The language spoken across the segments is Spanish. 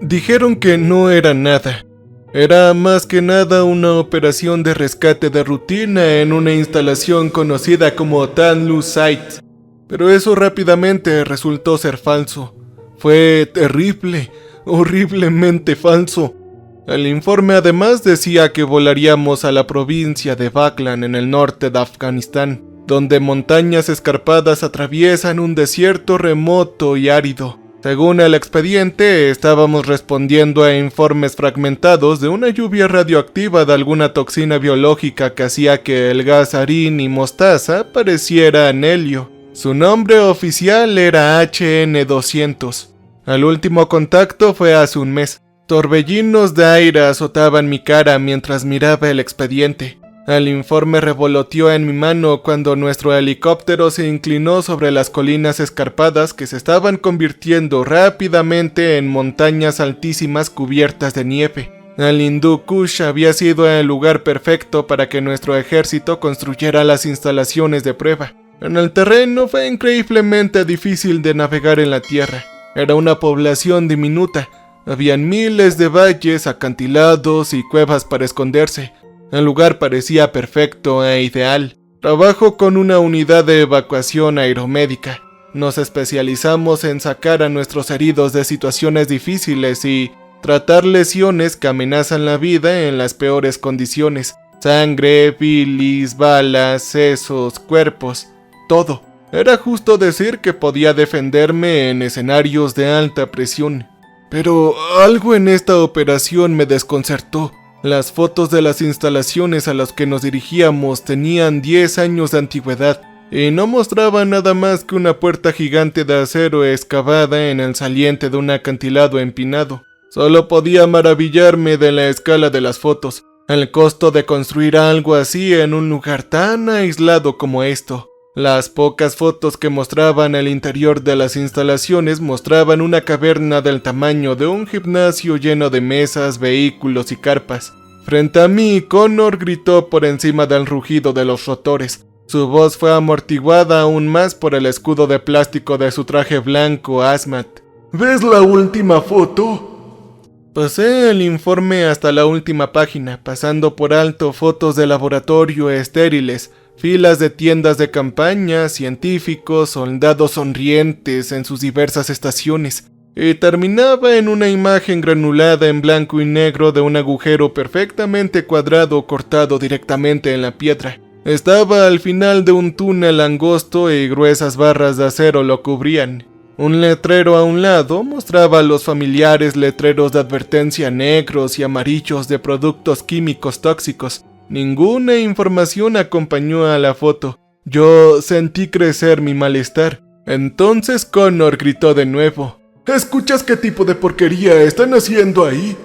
Dijeron que no era nada. Era más que nada una operación de rescate de rutina en una instalación conocida como Tanlu Site. Pero eso rápidamente resultó ser falso. Fue terrible, horriblemente falso. El informe además decía que volaríamos a la provincia de Baklan en el norte de Afganistán, donde montañas escarpadas atraviesan un desierto remoto y árido. Según el expediente, estábamos respondiendo a informes fragmentados de una lluvia radioactiva de alguna toxina biológica que hacía que el gas harín y mostaza parecieran helio. Su nombre oficial era HN200. El último contacto fue hace un mes. Torbellinos de aire azotaban mi cara mientras miraba el expediente. El informe revoloteó en mi mano cuando nuestro helicóptero se inclinó sobre las colinas escarpadas que se estaban convirtiendo rápidamente en montañas altísimas cubiertas de nieve. El Hindú Kush había sido el lugar perfecto para que nuestro ejército construyera las instalaciones de prueba. En el terreno fue increíblemente difícil de navegar en la tierra. Era una población diminuta. Habían miles de valles, acantilados y cuevas para esconderse. El lugar parecía perfecto e ideal. Trabajo con una unidad de evacuación aeromédica. Nos especializamos en sacar a nuestros heridos de situaciones difíciles y tratar lesiones que amenazan la vida en las peores condiciones. Sangre, bilis, balas, sesos, cuerpos, todo. Era justo decir que podía defenderme en escenarios de alta presión. Pero algo en esta operación me desconcertó. Las fotos de las instalaciones a las que nos dirigíamos tenían 10 años de antigüedad y no mostraban nada más que una puerta gigante de acero excavada en el saliente de un acantilado empinado. Solo podía maravillarme de la escala de las fotos, el costo de construir algo así en un lugar tan aislado como esto. Las pocas fotos que mostraban el interior de las instalaciones mostraban una caverna del tamaño de un gimnasio lleno de mesas, vehículos y carpas. Frente a mí, Connor gritó por encima del rugido de los rotores. Su voz fue amortiguada aún más por el escudo de plástico de su traje blanco hazmat. ¿Ves la última foto? Pasé el informe hasta la última página, pasando por alto fotos de laboratorio estériles, filas de tiendas de campaña, científicos, soldados sonrientes en sus diversas estaciones, y terminaba en una imagen granulada en blanco y negro de un agujero perfectamente cuadrado cortado directamente en la piedra. Estaba al final de un túnel angosto y gruesas barras de acero lo cubrían. Un letrero a un lado mostraba los familiares letreros de advertencia negros y amarillos de productos químicos tóxicos. Ninguna información acompañó a la foto. Yo sentí crecer mi malestar. Entonces Connor gritó de nuevo. ¿Escuchas qué tipo de porquería están haciendo ahí?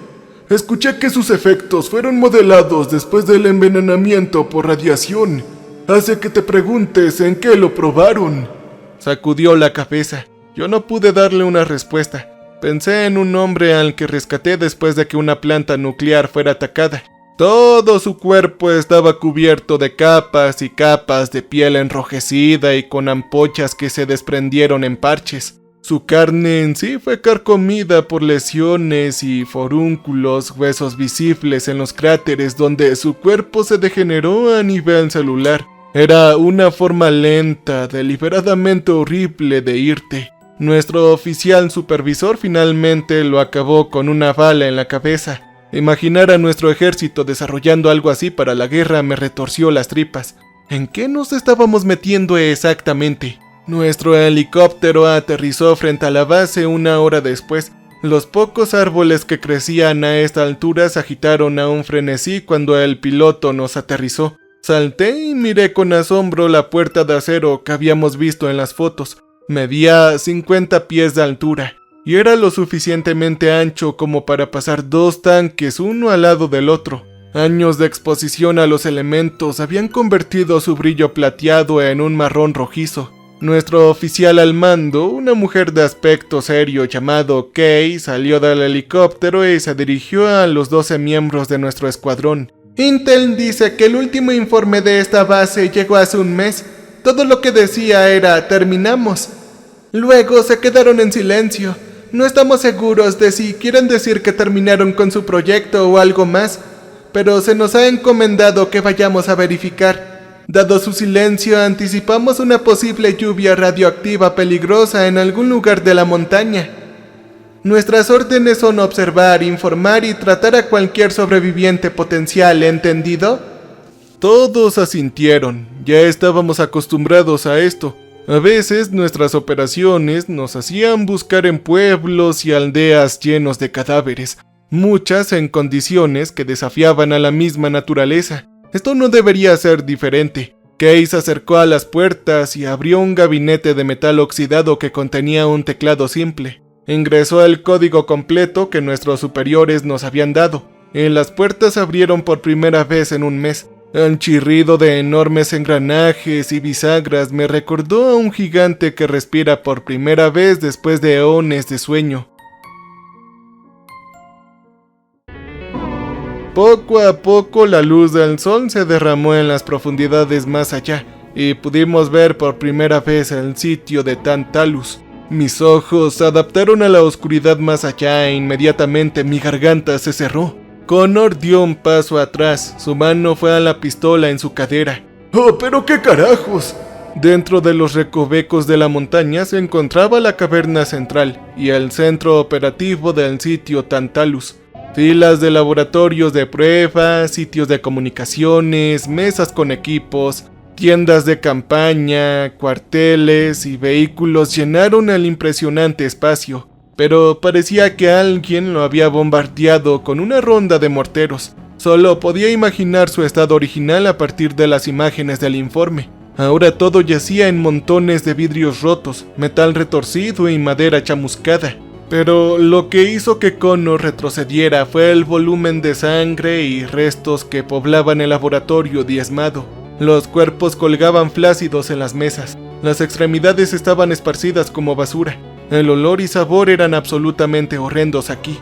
Escuché que sus efectos fueron modelados después del envenenamiento por radiación. Hace que te preguntes en qué lo probaron. Sacudió la cabeza. Yo no pude darle una respuesta. Pensé en un hombre al que rescaté después de que una planta nuclear fuera atacada. Todo su cuerpo estaba cubierto de capas y capas de piel enrojecida y con ampochas que se desprendieron en parches. Su carne en sí fue carcomida por lesiones y forúnculos, huesos visibles en los cráteres donde su cuerpo se degeneró a nivel celular. Era una forma lenta, deliberadamente horrible de irte. Nuestro oficial supervisor finalmente lo acabó con una bala en la cabeza. Imaginar a nuestro ejército desarrollando algo así para la guerra me retorció las tripas. ¿En qué nos estábamos metiendo exactamente? Nuestro helicóptero aterrizó frente a la base una hora después. Los pocos árboles que crecían a esta altura se agitaron a un frenesí cuando el piloto nos aterrizó. Salté y miré con asombro la puerta de acero que habíamos visto en las fotos. Medía 50 pies de altura y era lo suficientemente ancho como para pasar 2 tanques uno al lado del otro. Años de exposición a los elementos habían convertido su brillo plateado en un marrón rojizo. Nuestro oficial al mando, una mujer de aspecto serio llamado Kay, salió del helicóptero y se dirigió a los 12 miembros de nuestro escuadrón. Intel dice que el último informe de esta base llegó hace un mes. Todo lo que decía era terminamos. Luego se quedaron en silencio. No estamos seguros de si quieren decir que terminaron con su proyecto o algo más, pero se nos ha encomendado que vayamos a verificar. Dado su silencio, anticipamos una posible lluvia radioactiva peligrosa en algún lugar de la montaña. Nuestras órdenes son observar, informar y tratar a cualquier sobreviviente potencial, ¿entendido? Todos asintieron. Ya estábamos acostumbrados a esto. A veces nuestras operaciones nos hacían buscar en pueblos y aldeas llenos de cadáveres, muchas en condiciones que desafiaban a la misma naturaleza. Esto no debería ser diferente. Kay se acercó a las puertas y abrió un gabinete de metal oxidado que contenía un teclado simple. Ingresó el código completo que nuestros superiores nos habían dado, y las puertas se abrieron por primera vez en un mes. El chirrido de enormes engranajes y bisagras me recordó a un gigante que respira por primera vez después de eones de sueño. Poco a poco la luz del sol se derramó en las profundidades más allá, y pudimos ver por primera vez el sitio de Tantalus. Mis ojos se adaptaron a la oscuridad más allá e inmediatamente mi garganta se cerró. Connor dio un paso atrás, su mano fue a la pistola en su cadera. ¡Oh, pero qué carajos! Dentro de los recovecos de la montaña se encontraba la caverna central y el centro operativo del sitio Tantalus. Filas de laboratorios de pruebas, sitios de comunicaciones, mesas con equipos, tiendas de campaña, cuarteles y vehículos llenaron el impresionante espacio, pero parecía que alguien lo había bombardeado con una ronda de morteros. Solo podía imaginar su estado original a partir de las imágenes del informe. Ahora todo yacía en montones de vidrios rotos, metal retorcido y madera chamuscada. Pero lo que hizo que Connor retrocediera fue el volumen de sangre y restos que poblaban el laboratorio diezmado. Los cuerpos colgaban flácidos en las mesas. Las extremidades estaban esparcidas como basura. El olor y sabor eran absolutamente horrendos aquí.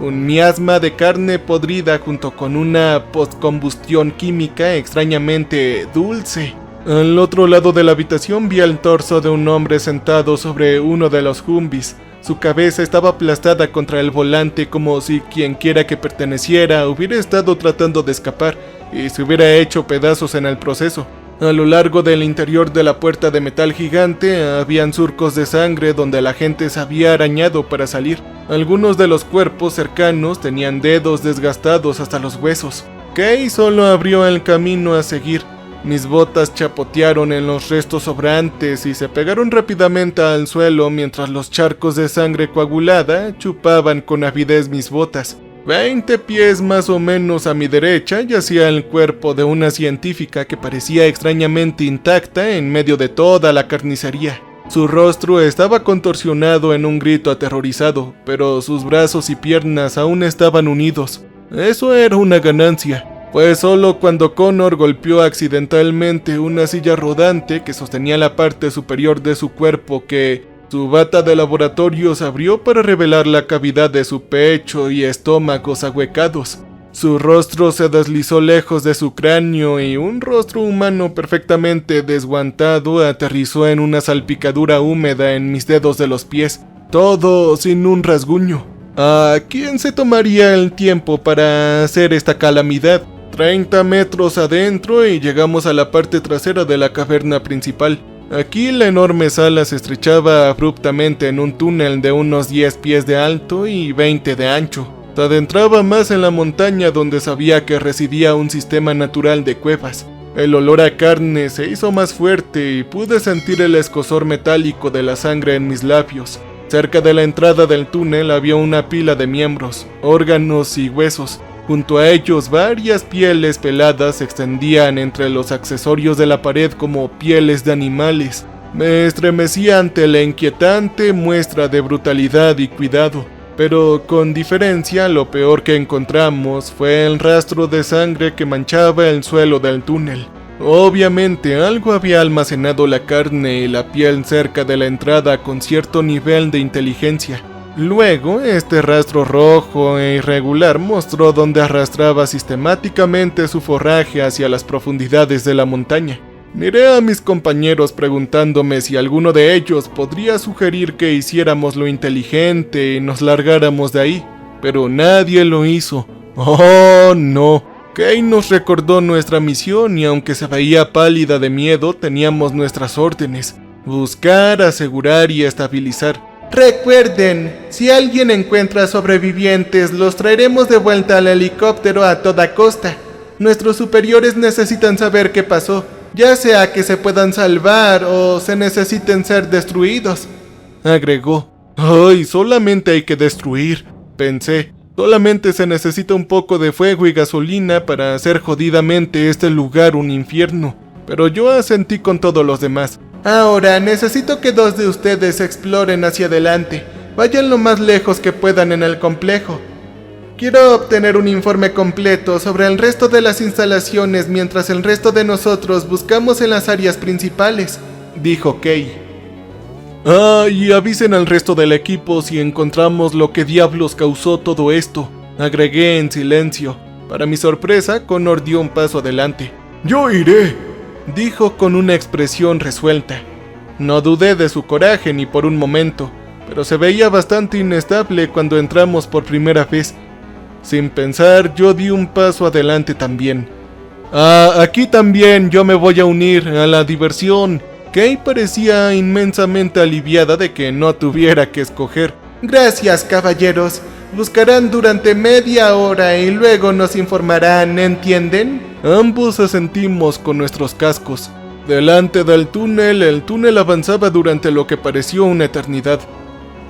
Un miasma de carne podrida junto con una postcombustión química extrañamente dulce. Al otro lado de la habitación vi el torso de un hombre sentado sobre uno de los Humvees. Su cabeza estaba aplastada contra el volante como si quienquiera que perteneciera hubiera estado tratando de escapar y se hubiera hecho pedazos en el proceso. A lo largo del interior de la puerta de metal gigante habían surcos de sangre donde la gente se había arañado para salir. Algunos de los cuerpos cercanos tenían dedos desgastados hasta los huesos. Kay solo abrió el camino a seguir. Mis botas chapotearon en los restos sobrantes y se pegaron rápidamente al suelo mientras los charcos de sangre coagulada chupaban con avidez mis botas. 20 pies más o menos a mi derecha yacía el cuerpo de una científica que parecía extrañamente intacta en medio de toda la carnicería. Su rostro estaba contorsionado en un grito aterrorizado, pero sus brazos y piernas aún estaban unidos. Eso era una ganancia. Fue solo cuando Connor golpeó accidentalmente una silla rodante que sostenía la parte superior de su cuerpo que su bata de laboratorio se abrió para revelar la cavidad de su pecho y estómagos ahuecados. Su rostro se deslizó lejos de su cráneo y un rostro humano perfectamente desguantado aterrizó en una salpicadura húmeda en mis dedos de los pies, todo sin un rasguño. ¿A quién se tomaría el tiempo para hacer esta calamidad? 30 metros adentro y llegamos a la parte trasera de la caverna principal. Aquí la enorme sala se estrechaba abruptamente en un túnel de unos 10 pies de alto y 20 de ancho. Se adentraba más en la montaña donde sabía que residía un sistema natural de cuevas. El olor a carne se hizo más fuerte y pude sentir el escozor metálico de la sangre en mis labios. Cerca de la entrada del túnel había una pila de miembros, órganos y huesos. Junto a ellos varias pieles peladas se extendían entre los accesorios de la pared como pieles de animales. Me estremecí ante la inquietante muestra de brutalidad y cuidado, pero con diferencia lo peor que encontramos fue el rastro de sangre que manchaba el suelo del túnel. Obviamente algo había almacenado la carne y la piel cerca de la entrada con cierto nivel de inteligencia. Luego, este rastro rojo e irregular mostró dónde arrastraba sistemáticamente su forraje hacia las profundidades de la montaña. Miré a mis compañeros preguntándome si alguno de ellos podría sugerir que hiciéramos lo inteligente y nos largáramos de ahí, pero nadie lo hizo. ¡Oh, no! Kay nos recordó nuestra misión y aunque se veía pálida de miedo, teníamos nuestras órdenes: buscar, asegurar y estabilizar. Recuerden, si alguien encuentra sobrevivientes, los traeremos de vuelta al helicóptero a toda costa. Nuestros superiores necesitan saber qué pasó, ya sea que se puedan salvar o se necesiten ser destruidos, agregó. ¡Ay, solamente hay que destruir!, pensé. Solamente se necesita un poco de fuego y gasolina para hacer jodidamente este lugar un infierno. Pero yo asentí con todos los demás. Ahora necesito que 2 de ustedes exploren hacia adelante. Vayan lo más lejos que puedan en el complejo. Quiero obtener un informe completo sobre el resto de las instalaciones mientras el resto de nosotros buscamos en las áreas principales, dijo Kay. Y avisen al resto del equipo si encontramos lo que diablos causó todo esto, agregué en silencio. Para mi sorpresa, Connor dio un paso adelante. Yo iré, dijo con una expresión resuelta. No dudé de su coraje ni por un momento, pero se veía bastante inestable cuando entramos por primera vez. Sin pensar, yo di un paso adelante también. Aquí también yo me voy a unir a la diversión. Kay parecía inmensamente aliviada de que no tuviera que escoger. Gracias, caballeros. Buscarán durante media hora y luego nos informarán, ¿entienden? Ambos asentimos con nuestros cascos. Delante del túnel, el túnel avanzaba durante lo que pareció una eternidad.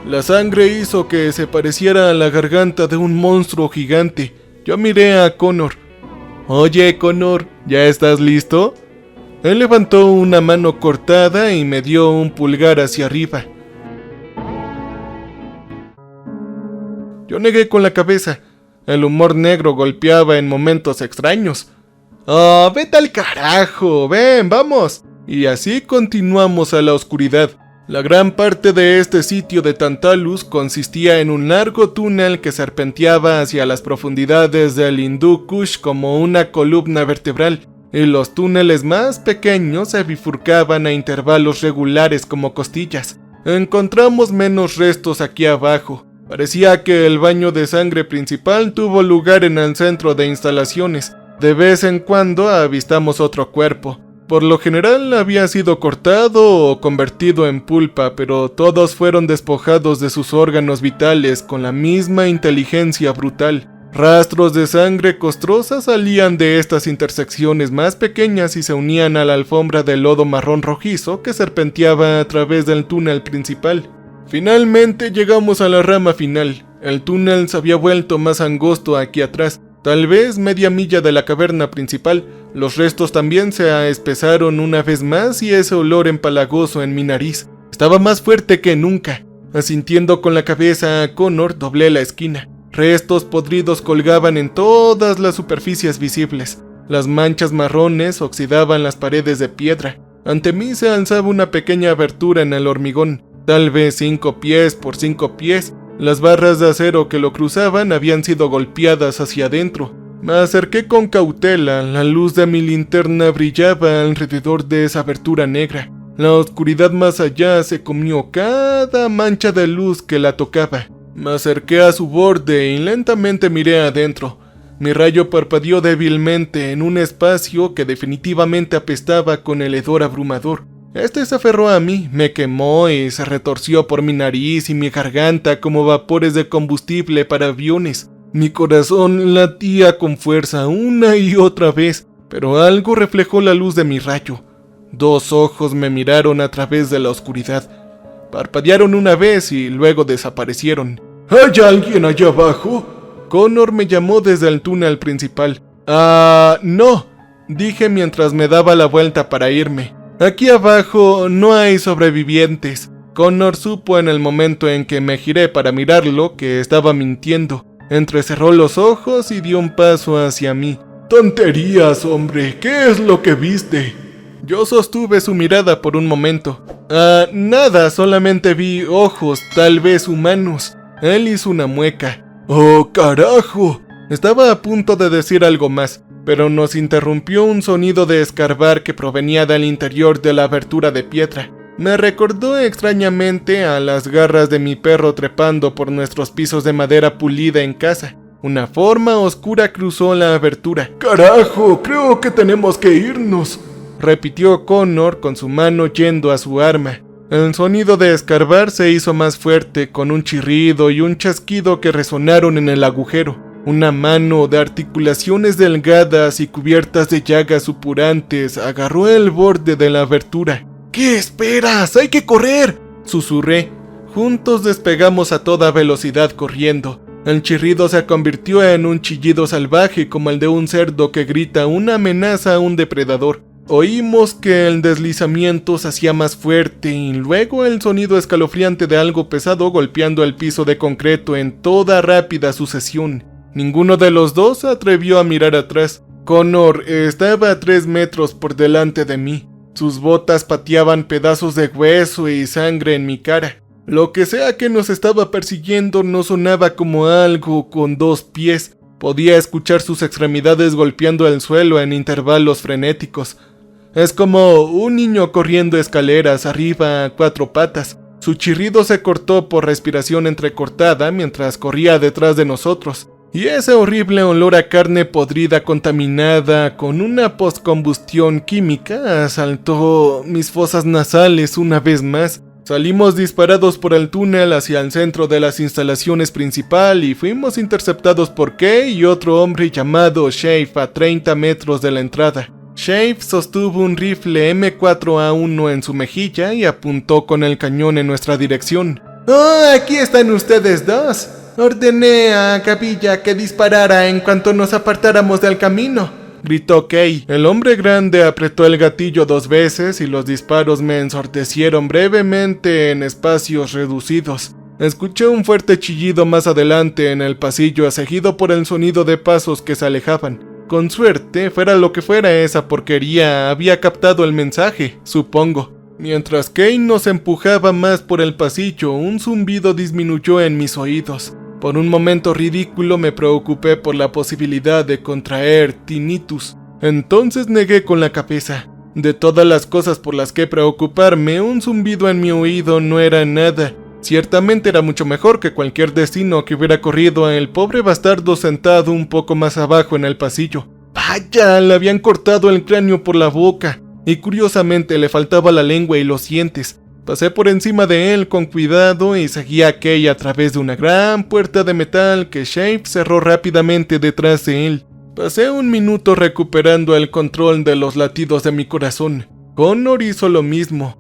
La sangre hizo que se pareciera a la garganta de un monstruo gigante. Yo miré a Connor. Oye, Connor, ¿ya estás listo? Él levantó una mano cortada y me dio un pulgar hacia arriba. Yo negué con la cabeza. El humor negro golpeaba en momentos extraños. Vete al carajo, ven, vamos. Y así continuamos a la oscuridad. La gran parte de este sitio de Tantalus consistía en un largo túnel que serpenteaba hacia las profundidades del Hindu Kush como una columna vertebral. Y los túneles más pequeños se bifurcaban a intervalos regulares como costillas. Encontramos menos restos aquí abajo. Parecía que el baño de sangre principal tuvo lugar en el centro de instalaciones. De vez en cuando avistamos otro cuerpo. Por lo general había sido cortado o convertido en pulpa, pero todos fueron despojados de sus órganos vitales con la misma inteligencia brutal. Rastros de sangre costrosa salían de estas intersecciones más pequeñas y se unían a la alfombra de lodo marrón rojizo que serpenteaba a través del túnel principal. Finalmente llegamos a la rama final. El túnel se había vuelto más angosto aquí atrás, tal vez media milla de la caverna principal. Los restos también se espesaron una vez más y ese olor empalagoso en mi nariz estaba más fuerte que nunca. Asintiendo con la cabeza a Connor, doblé la esquina. Restos podridos colgaban en todas las superficies visibles. Las manchas marrones oxidaban las paredes de piedra. Ante mí se alzaba una pequeña abertura en el hormigón, tal vez 5 pies por 5 pies. Las barras de acero que lo cruzaban habían sido golpeadas hacia adentro. Me acerqué con cautela. La luz de mi linterna brillaba alrededor de esa abertura negra. La oscuridad más allá se comió cada mancha de luz que la tocaba. Me acerqué a su borde y lentamente miré adentro. Mi rayo parpadeó débilmente en un espacio que definitivamente apestaba con el hedor abrumador. Este se aferró a mí, me quemó y se retorció por mi nariz y mi garganta como vapores de combustible para aviones. Mi corazón latía con fuerza una y otra vez, pero algo reflejó la luz de mi rayo. 2 ojos me miraron a través de la oscuridad. Parpadearon una vez y luego desaparecieron. ¿Hay alguien allá abajo? Connor me llamó desde el túnel principal. No, dije mientras me daba la vuelta para irme. Aquí abajo no hay sobrevivientes. Connor supo en el momento en que me giré para mirarlo que estaba mintiendo. Entrecerró los ojos y dio un paso hacia mí. Tonterías, hombre, ¿qué es lo que viste? Yo sostuve su mirada por un momento. Nada, solamente vi ojos, tal vez humanos. Él hizo una mueca. ¡Oh, carajo! Estaba a punto de decir algo más, pero nos interrumpió un sonido de escarbar que provenía del interior de la abertura de piedra. Me recordó extrañamente a las garras de mi perro trepando por nuestros pisos de madera pulida en casa. Una forma oscura cruzó la abertura. ¡Carajo! Creo que tenemos que irnos, repitió Connor con su mano yendo a su arma. El sonido de escarbar se hizo más fuerte, con un chirrido y un chasquido que resonaron en el agujero. Una mano de articulaciones delgadas y cubiertas de llagas supurantes agarró el borde de la abertura. ¿Qué esperas? ¡Hay que correr!, susurré. Juntos despegamos a toda velocidad corriendo. El chirrido se convirtió en un chillido salvaje como el de un cerdo que grita una amenaza a un depredador. Oímos que el deslizamiento se hacía más fuerte y luego el sonido escalofriante de algo pesado golpeando el piso de concreto en toda rápida sucesión. Ninguno de los dos se atrevió a mirar atrás. Connor estaba a 3 metros por delante de mí. Sus botas pateaban pedazos de hueso y sangre en mi cara. Lo que sea que nos estaba persiguiendo no sonaba como algo con 2 pies. Podía escuchar sus extremidades golpeando el suelo en intervalos frenéticos. Es como un niño corriendo escaleras arriba a 4 patas. Su chirrido se cortó por respiración entrecortada mientras corría detrás de nosotros. Y ese horrible olor a carne podrida contaminada con una postcombustión química asaltó mis fosas nasales una vez más. Salimos disparados por el túnel hacia el centro de las instalaciones principal y fuimos interceptados por Kay y otro hombre llamado Shafe a 30 metros de la entrada. Shafe sostuvo un rifle M4A1 en su mejilla y apuntó con el cañón en nuestra dirección. ¡Oh, aquí están ustedes dos! Ordené a Gavilla que disparara en cuanto nos apartáramos del camino, gritó Kay. El hombre grande apretó el gatillo 2 veces y los disparos me ensordecieron brevemente en espacios reducidos. Escuché un fuerte chillido más adelante en el pasillo, seguido por el sonido de pasos que se alejaban. Con suerte, fuera lo que fuera esa porquería, había captado el mensaje, supongo. Mientras Kay nos empujaba más por el pasillo, un zumbido disminuyó en mis oídos. Por un momento ridículo me preocupé por la posibilidad de contraer tinnitus. Entonces negué con la cabeza. De todas las cosas por las que preocuparme, un zumbido en mi oído no era nada. Ciertamente era mucho mejor que cualquier destino que hubiera corrido el pobre bastardo sentado un poco más abajo en el pasillo. ¡Vaya! Le habían cortado el cráneo por la boca. Y curiosamente le faltaba la lengua y los dientes. Pasé por encima de él con cuidado y seguí a Kay a través de una gran puerta de metal que Shafe cerró rápidamente detrás de él. Pasé un minuto recuperando el control de los latidos de mi corazón. Connor hizo lo mismo.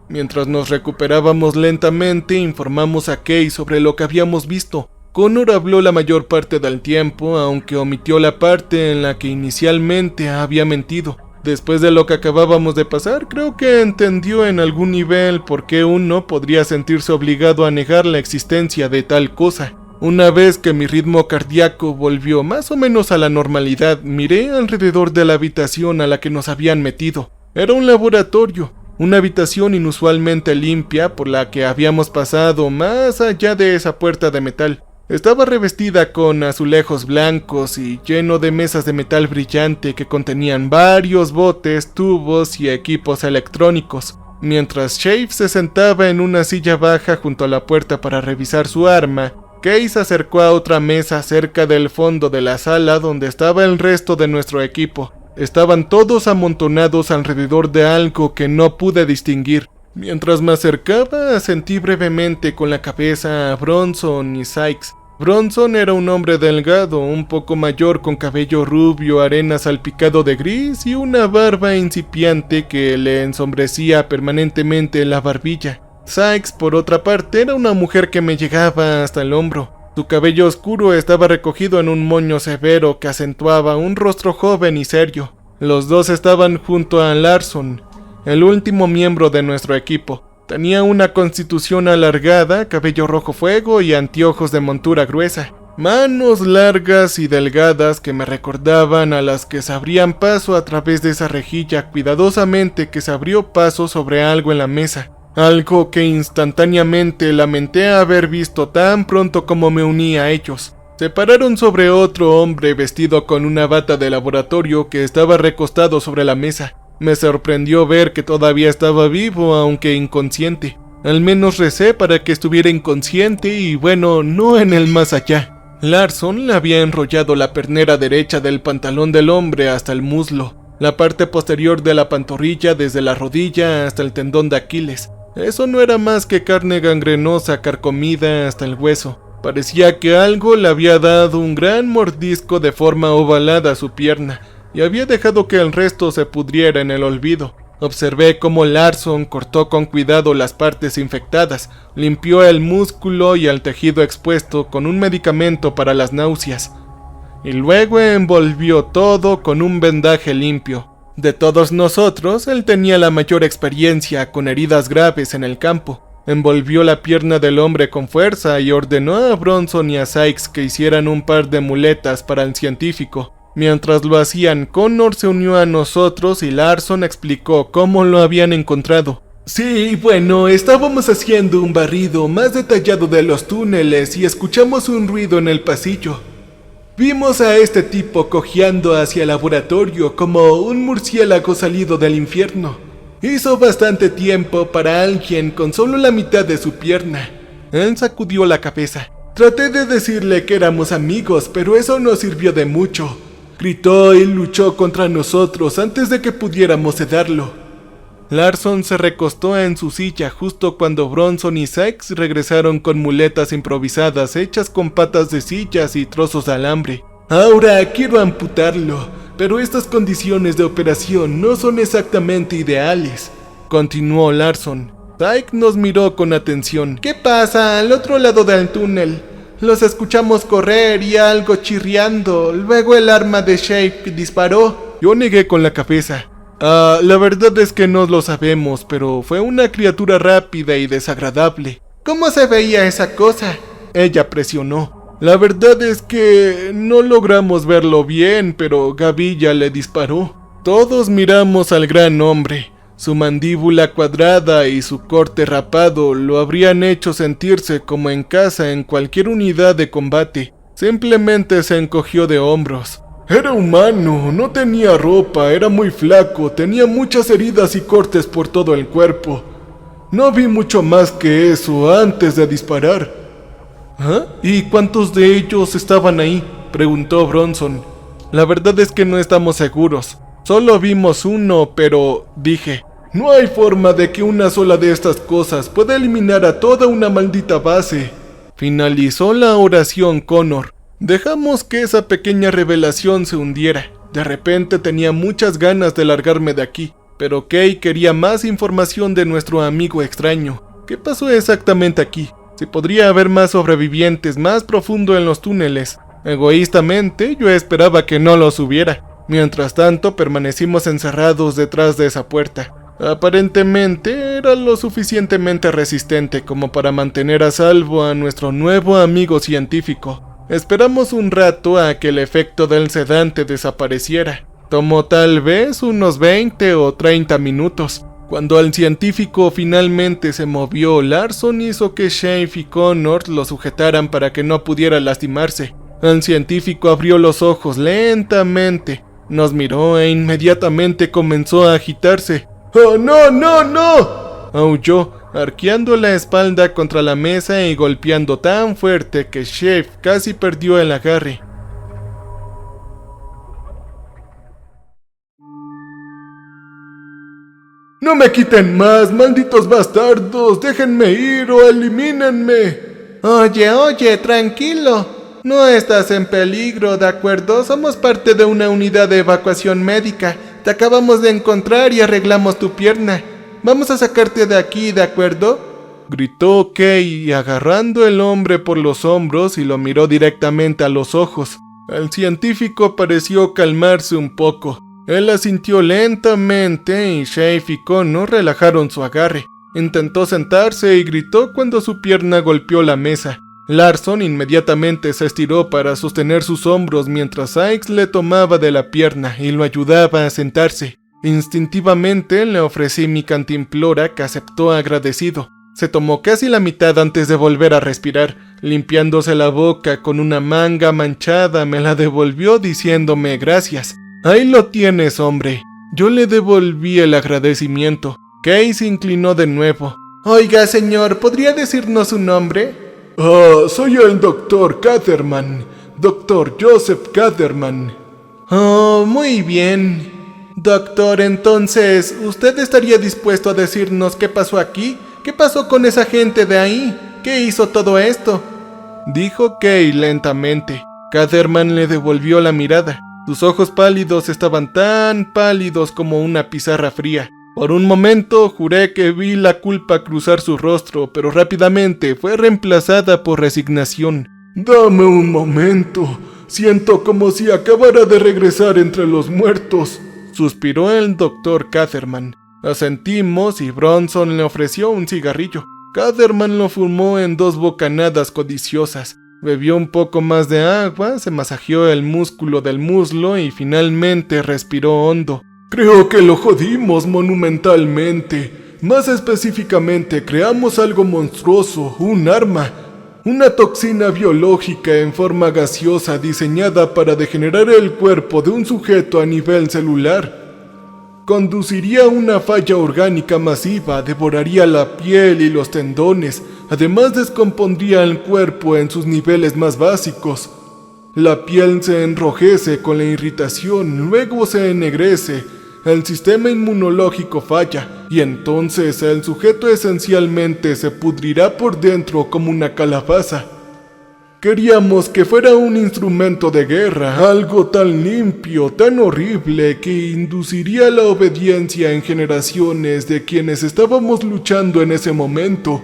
Mientras nos recuperábamos lentamente, informamos a Kay sobre lo que habíamos visto. Connor habló la mayor parte del tiempo, aunque omitió la parte en la que inicialmente había mentido. Después de lo que acabábamos de pasar, creo que entendió en algún nivel por qué uno podría sentirse obligado a negar la existencia de tal cosa. Una vez que mi ritmo cardíaco volvió más o menos a la normalidad, miré alrededor de la habitación a la que nos habían metido. Era un laboratorio, una habitación inusualmente limpia por la que habíamos pasado más allá de esa puerta de metal. Estaba revestida con azulejos blancos y lleno de mesas de metal brillante que contenían varios botes, tubos y equipos electrónicos. Mientras Shafe se sentaba en una silla baja junto a la puerta para revisar su arma, Kay se acercó a otra mesa cerca del fondo de la sala donde estaba el resto de nuestro equipo. Estaban todos amontonados alrededor de algo que no pude distinguir. Mientras me acercaba, asentí brevemente con la cabeza a Bronson y Sykes. Bronson era un hombre delgado, un poco mayor, con cabello rubio, arena salpicado de gris y una barba incipiante que le ensombrecía permanentemente la barbilla. Sykes, por otra parte, era una mujer que me llegaba hasta el hombro. Su cabello oscuro estaba recogido en un moño severo que acentuaba un rostro joven y serio. Los dos estaban junto a Larson, el último miembro de nuestro equipo. Tenía una constitución alargada, cabello rojo fuego y anteojos de montura gruesa. Manos largas y delgadas que me recordaban a las que se abrían paso a través de esa rejilla cuidadosamente que se abrió paso sobre algo en la mesa. algo que instantáneamente lamenté haber visto tan pronto como me uní a ellos. Se pararon sobre otro hombre vestido con una bata de laboratorio que estaba recostado sobre la mesa. Me sorprendió ver que todavía estaba vivo, aunque inconsciente. Al menos recé para que estuviera inconsciente y bueno, no en el más allá. Larson le había enrollado la pernera derecha del pantalón del hombre hasta el muslo, la parte posterior de la pantorrilla desde la rodilla hasta el tendón de Aquiles. Eso no era más que carne gangrenosa carcomida hasta el hueso. Parecía que algo le había dado un gran mordisco de forma ovalada a su pierna y había dejado que el resto se pudriera en el olvido. Observé cómo Larson cortó con cuidado las partes infectadas, limpió el músculo y el tejido expuesto con un medicamento para las náuseas, y luego envolvió todo con un vendaje limpio. De todos nosotros, él tenía la mayor experiencia con heridas graves en el campo. Envolvió la pierna del hombre con fuerza y ordenó a Bronson y a Sykes que hicieran un par de muletas para el científico. Mientras lo hacían, Connor se unió a nosotros y Larson explicó cómo lo habían encontrado. Sí, bueno, estábamos haciendo un barrido más detallado de los túneles y escuchamos un ruido en el pasillo. Vimos a este tipo cojeando hacia el laboratorio como un murciélago salido del infierno. Hizo bastante tiempo para alguien con solo la mitad de su pierna. Él sacudió la cabeza. Traté de decirle que éramos amigos, pero eso no sirvió de mucho. Gritó y luchó contra nosotros antes de que pudiéramos sedarlo. Larson se recostó en su silla justo cuando Bronson y Sykes regresaron con muletas improvisadas hechas con patas de sillas y trozos de alambre. Ahora quiero amputarlo, pero estas condiciones de operación no son exactamente ideales, continuó Larson. Sykes nos miró con atención. ¿Qué pasa al otro lado del túnel? Los escuchamos correr y algo chirriando. Luego el arma de Shafe disparó. Yo negué con la cabeza. La verdad es que no lo sabemos, pero fue una criatura rápida y desagradable. ¿Cómo se veía esa cosa? Ella presionó. La verdad es que no logramos verlo bien, pero Gavilla le disparó. Todos miramos al gran hombre. Su mandíbula cuadrada y su corte rapado lo habrían hecho sentirse como en casa en cualquier unidad de combate. Simplemente se encogió de hombros. Era humano, no tenía ropa, era muy flaco, tenía muchas heridas y cortes por todo el cuerpo. No vi mucho más que eso antes de disparar. ¿Ah? ¿Y cuántos de ellos estaban ahí?, preguntó Bronson. La verdad es que no estamos seguros. Solo vimos uno, pero dije, no hay forma de que una sola de estas cosas pueda eliminar a toda una maldita base. Finalizó la oración Connor. Dejamos que esa pequeña revelación se hundiera. De repente tenía muchas ganas de largarme de aquí, pero Kay quería más información de nuestro amigo extraño. ¿Qué pasó exactamente aquí? Si podría haber más sobrevivientes más profundo en los túneles. Egoístamente, yo esperaba que no los hubiera. Mientras tanto, permanecimos encerrados detrás de esa puerta. Aparentemente, era lo suficientemente resistente como para mantener a salvo a nuestro nuevo amigo científico. Esperamos un rato a que el efecto del sedante desapareciera. Tomó tal vez unos 20 o 30 minutos. Cuando el científico finalmente se movió, Larson hizo que Shafe y Connor lo sujetaran para que no pudiera lastimarse. El científico abrió los ojos lentamente. Nos miró e inmediatamente comenzó a agitarse. ¡Oh, no, no, no!, aulló, arqueando la espalda contra la mesa y golpeando tan fuerte que Shafe casi perdió el agarre. ¡No me quiten más, malditos bastardos! ¡Déjenme ir o elimínenme! Oye, tranquilo. No estás en peligro, ¿de acuerdo? Somos parte de una unidad de evacuación médica. Te acabamos de encontrar y arreglamos tu pierna. Vamos a sacarte de aquí, ¿de acuerdo?, gritó Kay, agarrando al hombre por los hombros y lo miró directamente a los ojos. El científico pareció calmarse un poco. Él asintió lentamente y Shafe y Connor relajaron su agarre. Intentó sentarse y gritó cuando su pierna golpeó la mesa. Larson inmediatamente se estiró para sostener sus hombros mientras Sykes le tomaba de la pierna y lo ayudaba a sentarse. Instintivamente le ofrecí mi cantimplora, que aceptó agradecido. Se tomó casi la mitad antes de volver a respirar. Limpiándose la boca con una manga manchada, me la devolvió diciéndome gracias. Ahí lo tienes, hombre. Yo le devolví el agradecimiento. Kay se inclinó de nuevo. Oiga, señor, ¿podría decirnos su nombre? Soy el Dr. Catherman. Dr. Joseph Catherman. Oh, muy bien. Doctor, entonces, ¿usted estaría dispuesto a decirnos qué pasó aquí? ¿Qué pasó con esa gente de ahí? ¿Qué hizo todo esto? Dijo Kay lentamente. Catherman le devolvió la mirada. Sus ojos pálidos estaban tan pálidos como una pizarra fría. Por un momento juré que vi la culpa cruzar su rostro, pero rápidamente fue reemplazada por resignación. Dame un momento. Siento como si acabara de regresar entre los muertos. Suspiró el Dr. Catherman. Asentimos y Bronson le ofreció un cigarrillo. Catherman lo fumó en 2 bocanadas codiciosas. Bebió un poco más de agua, se masajeó el músculo del muslo y finalmente respiró hondo. Creo que lo jodimos monumentalmente. Más específicamente, creamos algo monstruoso, un arma. Una toxina biológica en forma gaseosa diseñada para degenerar el cuerpo de un sujeto a nivel celular. Conduciría a una falla orgánica masiva, devoraría la piel y los tendones, además descompondría el cuerpo en sus niveles más básicos. La piel se enrojece con la irritación, luego se ennegrece, el sistema inmunológico falla, y entonces el sujeto esencialmente se pudrirá por dentro como una calabaza. Queríamos que fuera un instrumento de guerra, algo tan limpio, tan horrible, que induciría la obediencia en generaciones de quienes estábamos luchando en ese momento,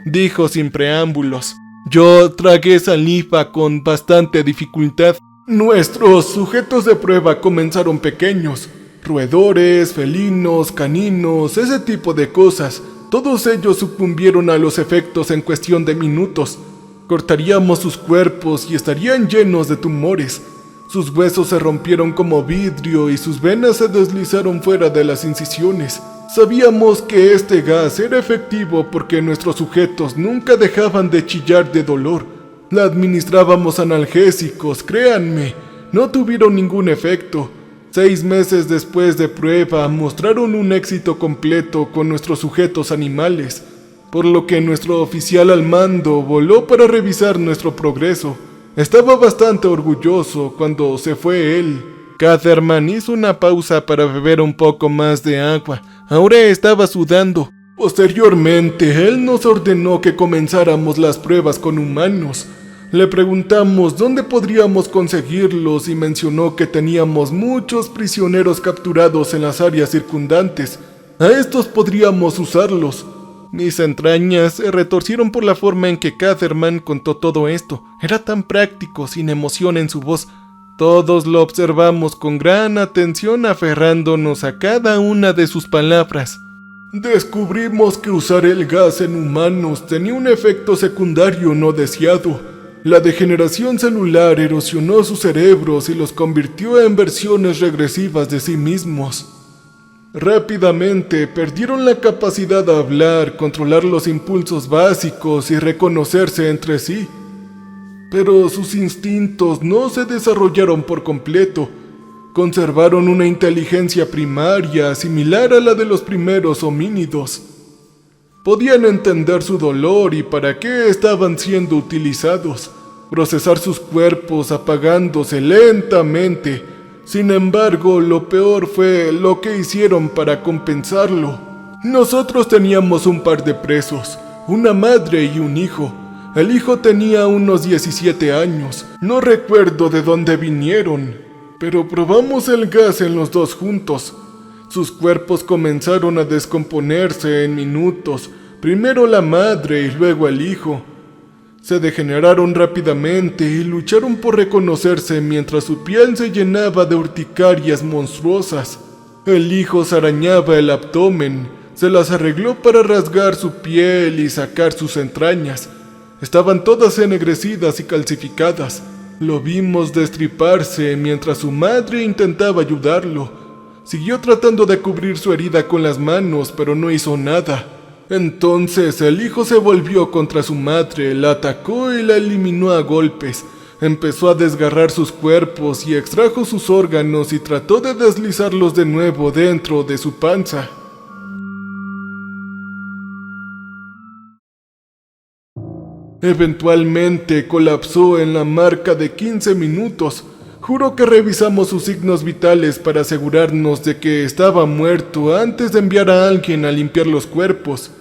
dijo sin preámbulos. Yo tragué saliva con bastante dificultad. Nuestros sujetos de prueba comenzaron pequeños, roedores, felinos, caninos, ese tipo de cosas. Todos ellos sucumbieron a los efectos en cuestión de minutos. Cortaríamos sus cuerpos y estarían llenos de tumores. Sus huesos se rompieron como vidrio y sus venas se deslizaron fuera de las incisiones. Sabíamos que este gas era efectivo porque nuestros sujetos nunca dejaban de chillar de dolor. Le administrábamos analgésicos, créanme, no tuvieron ningún efecto. 6 meses después de prueba mostraron un éxito completo con nuestros sujetos animales, por lo que nuestro oficial al mando voló para revisar nuestro progreso. Estaba bastante orgulloso cuando se fue él. Catherman hizo una pausa para beber un poco más de agua. Ahora estaba sudando. Posteriormente, él nos ordenó que comenzáramos las pruebas con humanos. Le preguntamos dónde podríamos conseguirlos y mencionó que teníamos muchos prisioneros capturados en las áreas circundantes. A estos podríamos usarlos. Mis entrañas se retorcieron por la forma en que Catherman contó todo esto. Era tan práctico, sin emoción en su voz. Todos lo observamos con gran atención, aferrándonos a cada una de sus palabras. Descubrimos que usar el gas en humanos tenía un efecto secundario no deseado. La degeneración celular erosionó sus cerebros y los convirtió en versiones regresivas de sí mismos. Rápidamente perdieron la capacidad de hablar, controlar los impulsos básicos y reconocerse entre sí. Pero sus instintos no se desarrollaron por completo. Conservaron una inteligencia primaria similar a la de los primeros homínidos. Podían entender su dolor y para qué estaban siendo utilizados, procesar sus cuerpos apagándose lentamente. Sin embargo, lo peor fue lo que hicieron para compensarlo. Nosotros teníamos un par de presos, una madre y un hijo. El hijo tenía unos 17 años, no recuerdo de dónde vinieron, pero probamos el gas en los dos juntos. Sus cuerpos comenzaron a descomponerse en minutos, primero la madre y luego el hijo. Se degeneraron rápidamente y lucharon por reconocerse mientras su piel se llenaba de urticarias monstruosas. El hijo se arañaba el abdomen, se las arregló para rasgar su piel y sacar sus entrañas. Estaban todas ennegrecidas y calcificadas. Lo vimos destriparse mientras su madre intentaba ayudarlo. Siguió tratando de cubrir su herida con las manos, pero no hizo nada. Entonces el hijo se volvió contra su madre, la atacó y la eliminó a golpes. Empezó a desgarrar sus cuerpos y extrajo sus órganos y trató de deslizarlos de nuevo dentro de su panza. Eventualmente colapsó en la marca de 15 minutos. Juro que revisamos sus signos vitales para asegurarnos de que estaba muerto antes de enviar a alguien a limpiar los cuerpos.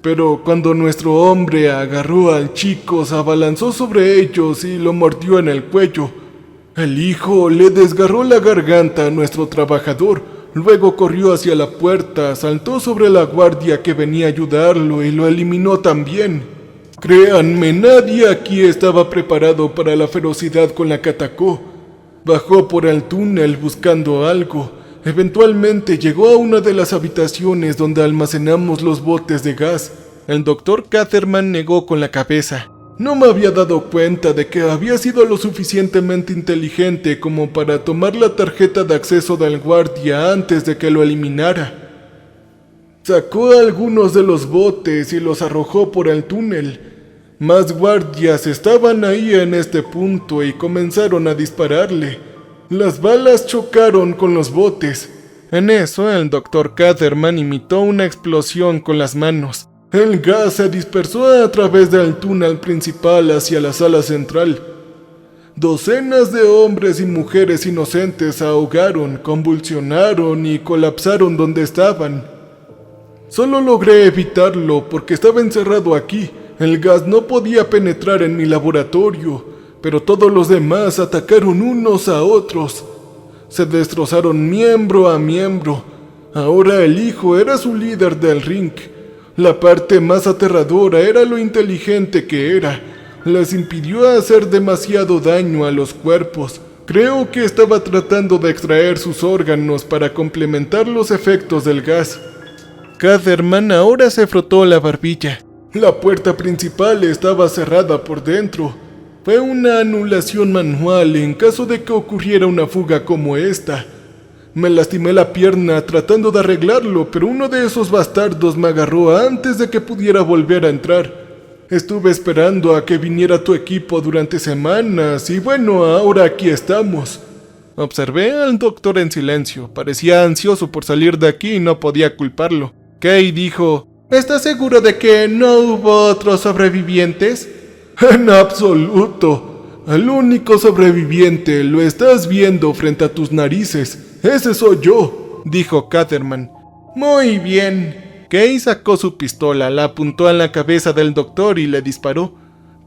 Pero cuando nuestro hombre agarró al chico, se abalanzó sobre ellos y lo mordió en el cuello. El hijo le desgarró la garganta a nuestro trabajador, luego corrió hacia la puerta, saltó sobre la guardia que venía a ayudarlo y lo eliminó también. Créanme, nadie aquí estaba preparado para la ferocidad con la que atacó. Bajó por el túnel buscando algo. Eventualmente llegó a una de las habitaciones donde almacenamos los botes de gas. El doctor Catherman negó con la cabeza. No me había dado cuenta de que había sido lo suficientemente inteligente como para tomar la tarjeta de acceso del guardia antes de que lo eliminara. Sacó algunos de los botes y los arrojó por el túnel. Más guardias estaban ahí en este punto y comenzaron a dispararle. Las balas chocaron con los botes. En eso, el Dr. Catherman imitó una explosión con las manos. El gas se dispersó a través del túnel principal hacia la sala central. Docenas de hombres y mujeres inocentes se ahogaron, convulsionaron y colapsaron donde estaban. Solo logré evitarlo porque estaba encerrado aquí. El gas no podía penetrar en mi laboratorio, pero todos los demás atacaron unos a otros. Se destrozaron miembro a miembro. Ahora el hijo era su líder del ring. La parte más aterradora era lo inteligente que era. Les impidió hacer demasiado daño a los cuerpos. Creo que estaba tratando de extraer sus órganos para complementar los efectos del gas. Catherman ahora se frotó la barbilla. La puerta principal estaba cerrada por dentro. Fue una anulación manual en caso de que ocurriera una fuga como esta. Me lastimé la pierna tratando de arreglarlo, pero uno de esos bastardos me agarró antes de que pudiera volver a entrar. Estuve esperando a que viniera tu equipo durante semanas y bueno, ahora aquí estamos. Observé al doctor en silencio. Parecía ansioso por salir de aquí y no podía culparlo. Kay dijo: ¿Estás seguro de que no hubo otros sobrevivientes? En absoluto. El único sobreviviente lo estás viendo frente a tus narices. Ese soy yo, dijo Catherman. Muy bien. Kay sacó su pistola, la apuntó a la cabeza del doctor y le disparó.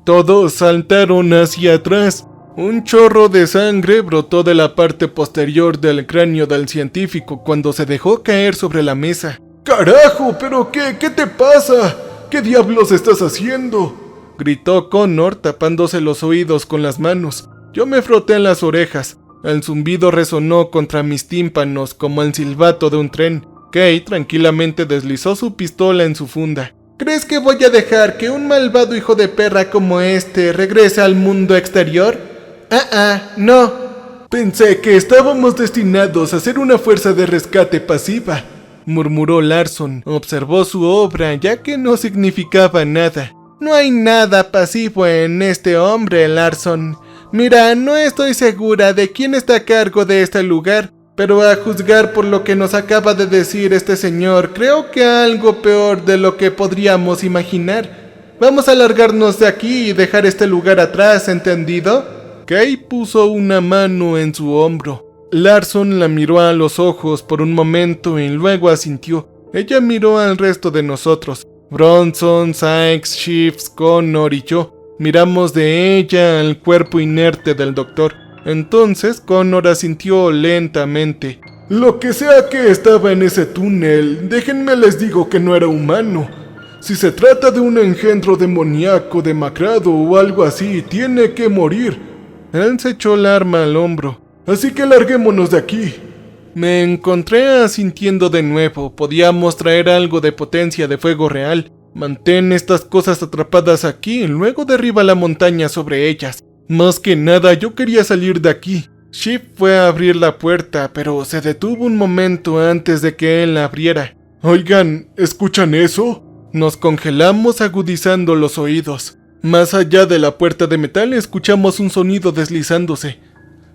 Todos saltaron hacia atrás. Un chorro de sangre brotó de la parte posterior del cráneo del científico cuando se dejó caer sobre la mesa. ¡Carajo! ¿Pero qué te pasa? ¿Qué diablos estás haciendo?, gritó Connor tapándose los oídos con las manos. Yo me froté en las orejas. El zumbido resonó contra mis tímpanos como el silbato de un tren. Kay tranquilamente deslizó su pistola en su funda. ¿Crees que voy a dejar que un malvado hijo de perra como este regrese al mundo exterior? No. Pensé que estábamos destinados a ser una fuerza de rescate pasiva, murmuró Larson. Observó su obra, ya que no significaba nada. No hay nada pasivo en este hombre, Larson. Mira, no estoy segura de quién está a cargo de este lugar, pero a juzgar por lo que nos acaba de decir este señor, creo que algo peor de lo que podríamos imaginar. Vamos a largarnos de aquí y dejar este lugar atrás, ¿entendido? Kay puso una mano en su hombro. Larson la miró a los ojos por un momento y luego asintió. Ella miró al resto de nosotros. Bronson, Sykes, Shifts, Connor y yo. Miramos de ella al cuerpo inerte del doctor. Entonces Connor asintió lentamente. Lo que sea que estaba en ese túnel, déjenme les digo que no era humano. Si se trata de un engendro demoníaco demacrado o algo así, tiene que morir. Él se echó el arma al hombro. Así que larguémonos de aquí. Me encontré asintiendo de nuevo. Podíamos traer algo de potencia de fuego real. Mantén estas cosas atrapadas aquí y luego derriba la montaña sobre ellas. Más que nada yo quería salir de aquí. Shiv fue a abrir la puerta, pero se detuvo un momento antes de que él la abriera. Oigan, ¿escuchan eso? Nos congelamos agudizando los oídos. Más allá de la puerta de metal escuchamos un sonido deslizándose.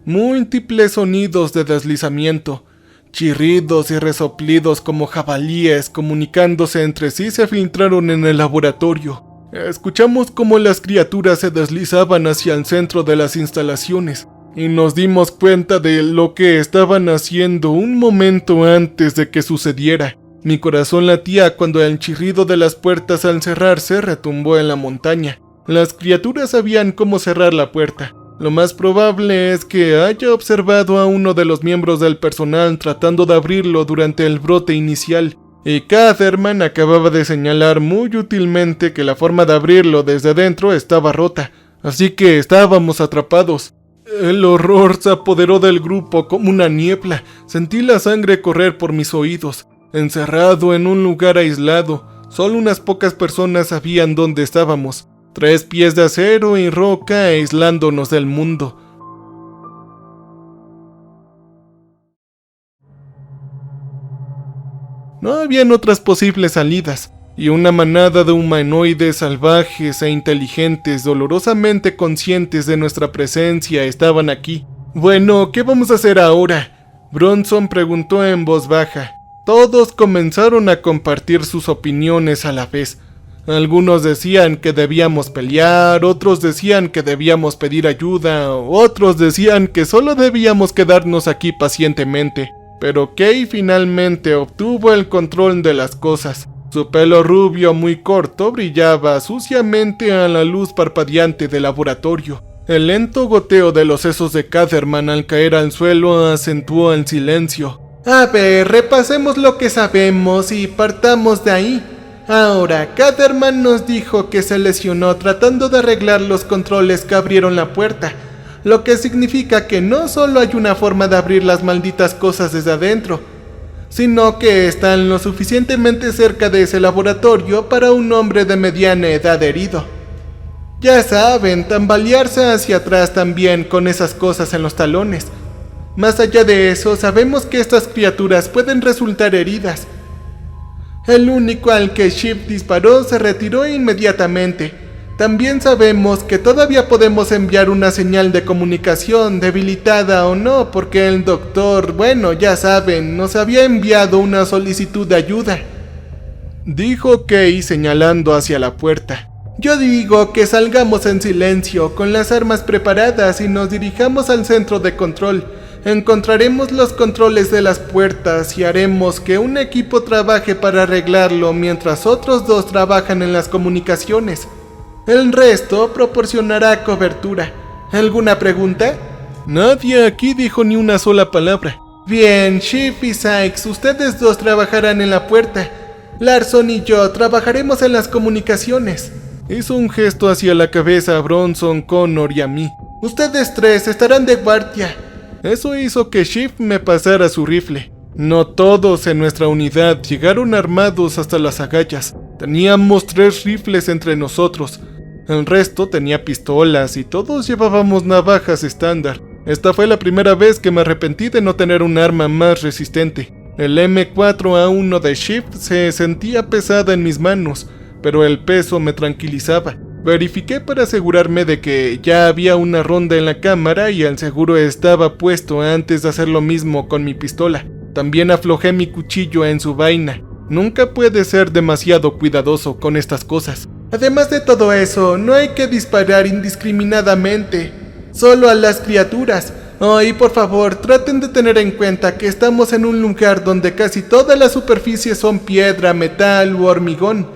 Múltiples sonidos de deslizamiento. Chirridos y resoplidos como jabalíes comunicándose entre sí se filtraron en el laboratorio. Escuchamos cómo las criaturas se deslizaban hacia el centro de las instalaciones y nos dimos cuenta de lo que estaban haciendo un momento antes de que sucediera. Mi corazón latía cuando el chirrido de las puertas al cerrarse retumbó en la montaña. Las criaturas sabían cómo cerrar la puerta. Lo más probable es que haya observado a uno de los miembros del personal tratando de abrirlo durante el brote inicial, y Catherman acababa de señalar muy útilmente que la forma de abrirlo desde dentro estaba rota, así que estábamos atrapados. El horror se apoderó del grupo como una niebla. Sentí la sangre correr por mis oídos. Encerrado en un lugar aislado, solo unas pocas personas sabían dónde estábamos. 3 pies de acero y roca aislándonos del mundo. No habían otras posibles salidas, y una manada de humanoides salvajes e inteligentes, dolorosamente conscientes de nuestra presencia, estaban aquí. Bueno, ¿qué vamos a hacer ahora? Bronson preguntó en voz baja. Todos comenzaron a compartir sus opiniones a la vez. Algunos decían que debíamos pelear, otros decían que debíamos pedir ayuda, otros decían que solo debíamos quedarnos aquí pacientemente. Pero Kay finalmente obtuvo el control de las cosas. Su pelo rubio muy corto brillaba suciamente a la luz parpadeante del laboratorio. El lento goteo de los sesos de Catherman al caer al suelo acentuó el silencio. A ver, repasemos lo que sabemos y partamos de ahí. Ahora, Catherman nos dijo que se lesionó tratando de arreglar los controles que abrieron la puerta, lo que significa que no solo hay una forma de abrir las malditas cosas desde adentro, sino que están lo suficientemente cerca de ese laboratorio para un hombre de mediana edad herido. Ya saben, tambalearse hacia atrás también con esas cosas en los talones. Más allá de eso, sabemos que estas criaturas pueden resultar heridas. El único al que Shiv disparó se retiró inmediatamente. También sabemos que todavía podemos enviar una señal de comunicación, debilitada o no, porque el doctor, bueno, ya saben, nos había enviado una solicitud de ayuda. Dijo Kay señalando hacia la puerta. Yo digo que salgamos en silencio, con las armas preparadas y nos dirijamos al centro de control. Encontraremos los controles de las puertas y haremos que un equipo trabaje para arreglarlo mientras otros 2 trabajan en las comunicaciones. El resto proporcionará cobertura. ¿Alguna pregunta? Nadie aquí dijo ni una sola palabra. Bien, Shiv y Sykes, ustedes 2 trabajarán en la puerta. Larson y yo trabajaremos en las comunicaciones. Hizo un gesto hacia la cabeza a Bronson, Connor y a mí. Ustedes 3 estarán de guardia. Eso hizo que Shiv me pasara su rifle. No todos en nuestra unidad llegaron armados hasta las agallas. Teníamos 3 rifles entre nosotros. El resto tenía pistolas y todos llevábamos navajas estándar. Esta fue la primera vez que me arrepentí de no tener un arma más resistente. El M4A1 de Shiv se sentía pesada en mis manos, pero el peso me tranquilizaba. Verifiqué para asegurarme de que ya había una ronda en la cámara y el seguro estaba puesto antes de hacer lo mismo con mi pistola. También aflojé mi cuchillo en su vaina. Nunca puede ser demasiado cuidadoso con estas cosas. Además de todo eso, no hay que disparar indiscriminadamente, solo a las criaturas. Y por favor, traten de tener en cuenta que estamos en un lugar donde casi todas las superficies son piedra, metal u hormigón.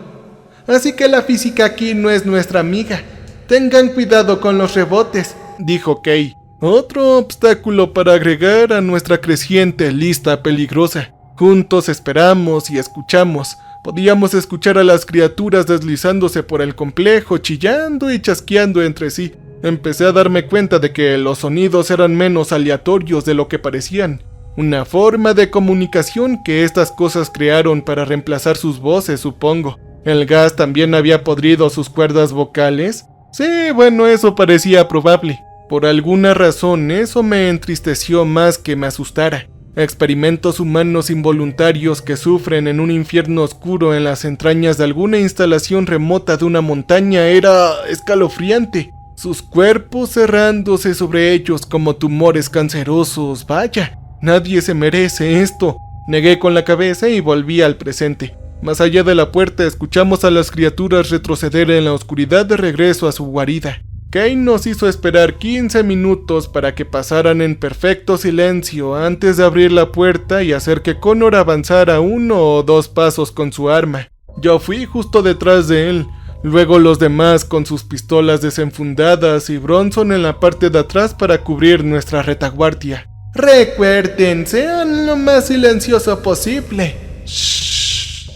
Así que la física aquí no es nuestra amiga. Tengan cuidado con los rebotes, dijo Kay. Otro obstáculo para agregar a nuestra creciente lista peligrosa. Juntos esperamos y escuchamos. Podíamos escuchar a las criaturas deslizándose por el complejo, chillando y chasqueando entre sí. Empecé a darme cuenta de que los sonidos eran menos aleatorios de lo que parecían. Una forma de comunicación que estas cosas crearon para reemplazar sus voces, supongo. ¿El gas también había podrido sus cuerdas vocales? Sí, bueno, eso parecía probable. Por alguna razón eso me entristeció más que me asustara. Experimentos humanos involuntarios que sufren en un infierno oscuro en las entrañas de alguna instalación remota de una montaña era escalofriante. Sus cuerpos cerrándose sobre ellos como tumores cancerosos. Vaya, nadie se merece esto. Negué con la cabeza y volví al presente. Más allá de la puerta escuchamos a las criaturas retroceder en la oscuridad de regreso a su guarida. Kane nos hizo esperar 15 minutos para que pasaran en perfecto silencio antes de abrir la puerta y hacer que Connor avanzara 1 o 2 pasos con su arma. Yo fui justo detrás de él, luego los demás con sus pistolas desenfundadas y Bronson en la parte de atrás para cubrir nuestra retaguardia. Recuerden, sean lo más silencioso posible. Shh,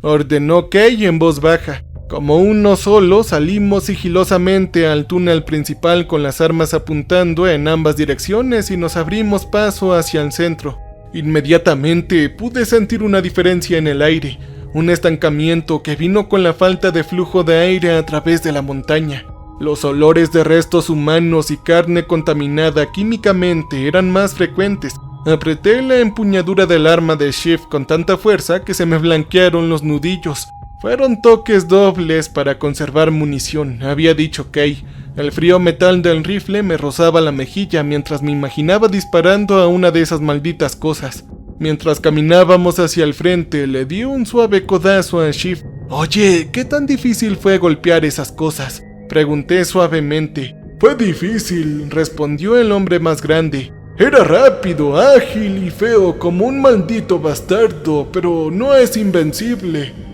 ordenó Kay en voz baja. Como uno solo, salimos sigilosamente al túnel principal con las armas apuntando en ambas direcciones y nos abrimos paso hacia el centro. Inmediatamente pude sentir una diferencia en el aire, un estancamiento que vino con la falta de flujo de aire a través de la montaña. Los olores de restos humanos y carne contaminada químicamente eran más frecuentes. Apreté la empuñadura del arma de Shift con tanta fuerza que se me blanquearon los nudillos. Fueron toques dobles para conservar munición, había dicho Kay. El frío metal del rifle me rozaba la mejilla mientras me imaginaba disparando a una de esas malditas cosas. Mientras caminábamos hacia el frente, le di un suave codazo a Shift. Oye, ¿qué tan difícil fue golpear esas cosas? Pregunté suavemente. Fue difícil, respondió el hombre más grande. Era rápido, ágil y feo como un maldito bastardo, pero no es invencible.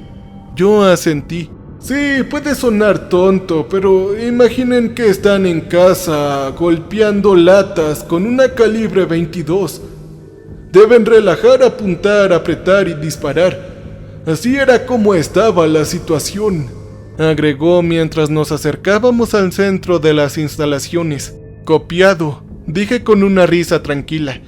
Yo asentí. Sí, puede sonar tonto, pero imaginen que están en casa golpeando latas con una calibre 22. Deben relajar, apuntar, apretar y disparar. Así era como estaba la situación, agregó mientras nos acercábamos al centro de las instalaciones. Copiado, dije con una risa tranquila.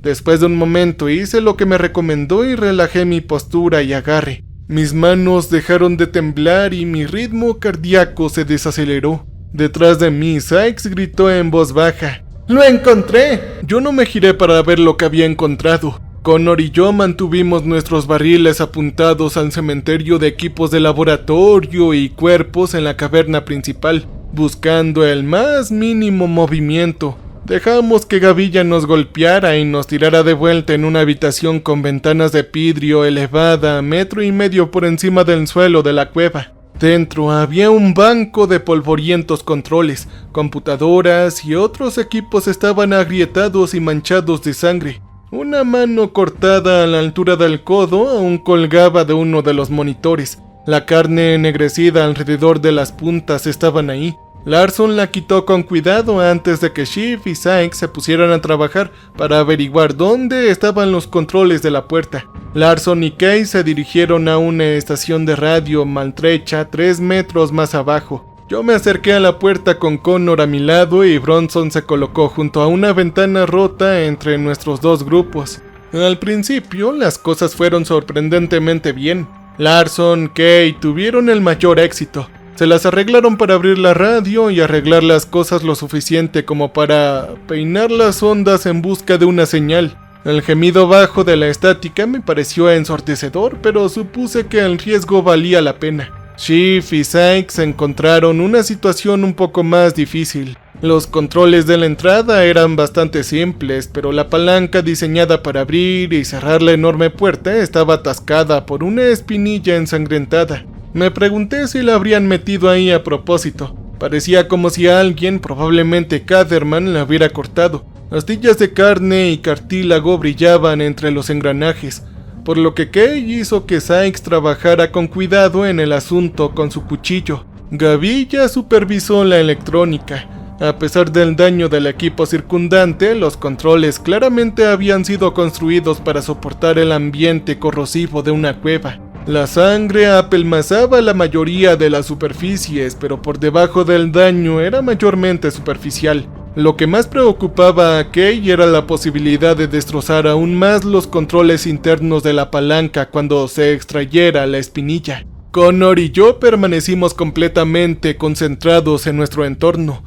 Después de un momento hice lo que me recomendó y relajé mi postura y agarre. Mis manos dejaron de temblar y mi ritmo cardíaco se desaceleró. Detrás de mí, Sykes gritó en voz baja. ¡Lo encontré! Yo no me giré para ver lo que había encontrado. Connor y yo mantuvimos nuestros barriles apuntados al cementerio de equipos de laboratorio y cuerpos en la caverna principal, buscando el más mínimo movimiento. Dejamos que Gavilla nos golpeara y nos tirara de vuelta en una habitación con ventanas de vidrio elevada a 1,5 metros por encima del suelo de la cueva. Dentro había un banco de polvorientos controles, computadoras y otros equipos estaban agrietados y manchados de sangre. Una mano cortada a la altura del codo aún colgaba de uno de los monitores. La carne ennegrecida alrededor de las puntas estaban ahí. Larson la quitó con cuidado antes de que Shift y Sykes se pusieran a trabajar para averiguar dónde estaban los controles de la puerta. Larson y Kay se dirigieron a una estación de radio maltrecha 3 metros más abajo. Yo me acerqué a la puerta con Connor a mi lado y Bronson se colocó junto a una ventana rota entre nuestros dos grupos. Al principio las cosas fueron sorprendentemente bien. Larson, Kay tuvieron el mayor éxito. Se las arreglaron para abrir la radio y arreglar las cosas lo suficiente como para peinar las ondas en busca de una señal. El gemido bajo de la estática me pareció ensordecedor, pero supuse que el riesgo valía la pena. Shift y Sykes encontraron una situación un poco más difícil. Los controles de la entrada eran bastante simples, pero la palanca diseñada para abrir y cerrar la enorme puerta estaba atascada por una espinilla ensangrentada. Me pregunté si la habrían metido ahí a propósito. Parecía como si alguien, probablemente Caderman, la hubiera cortado. Astillas de carne y cartílago brillaban entre los engranajes, por lo que Kay hizo que Sykes trabajara con cuidado en el asunto con su cuchillo. Gavilla supervisó la electrónica. A pesar del daño del equipo circundante, los controles claramente habían sido construidos para soportar el ambiente corrosivo de una cueva. La sangre apelmazaba la mayoría de las superficies, pero por debajo del daño era mayormente superficial. Lo que más preocupaba a Kay era la posibilidad de destrozar aún más los controles internos de la palanca cuando se extrayera la espinilla. Connor y yo permanecimos completamente concentrados en nuestro entorno.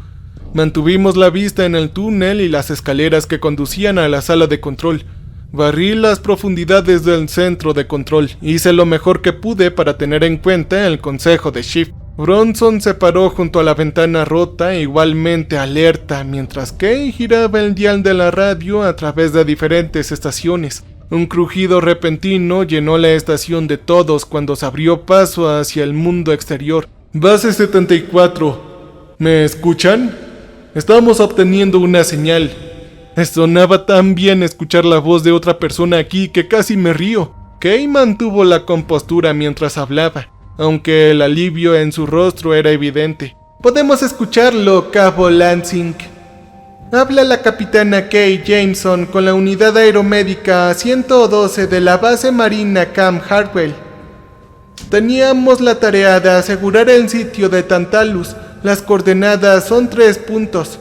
Mantuvimos la vista en el túnel y las escaleras que conducían a la sala de control. Barrí las profundidades del centro de control. Hice lo mejor que pude para tener en cuenta el consejo de Shift. Bronson se paró junto a la ventana rota, igualmente alerta, mientras Kay giraba el dial de la radio a través de diferentes estaciones. Un crujido repentino llenó la estación de todos cuando se abrió paso hacia el mundo exterior. Base 74. ¿Me escuchan? Estamos obteniendo una señal. Sonaba tan bien escuchar la voz de otra persona aquí que casi me río. Kay mantuvo la compostura mientras hablaba, aunque el alivio en su rostro era evidente. Podemos escucharlo, Cabo Lansing. Habla la capitana Kay Jameson con la unidad aeromédica 112 de la base marina Camp Hartwell. Teníamos la tarea de asegurar el sitio de Tantalus. Las coordenadas son 3 puntos.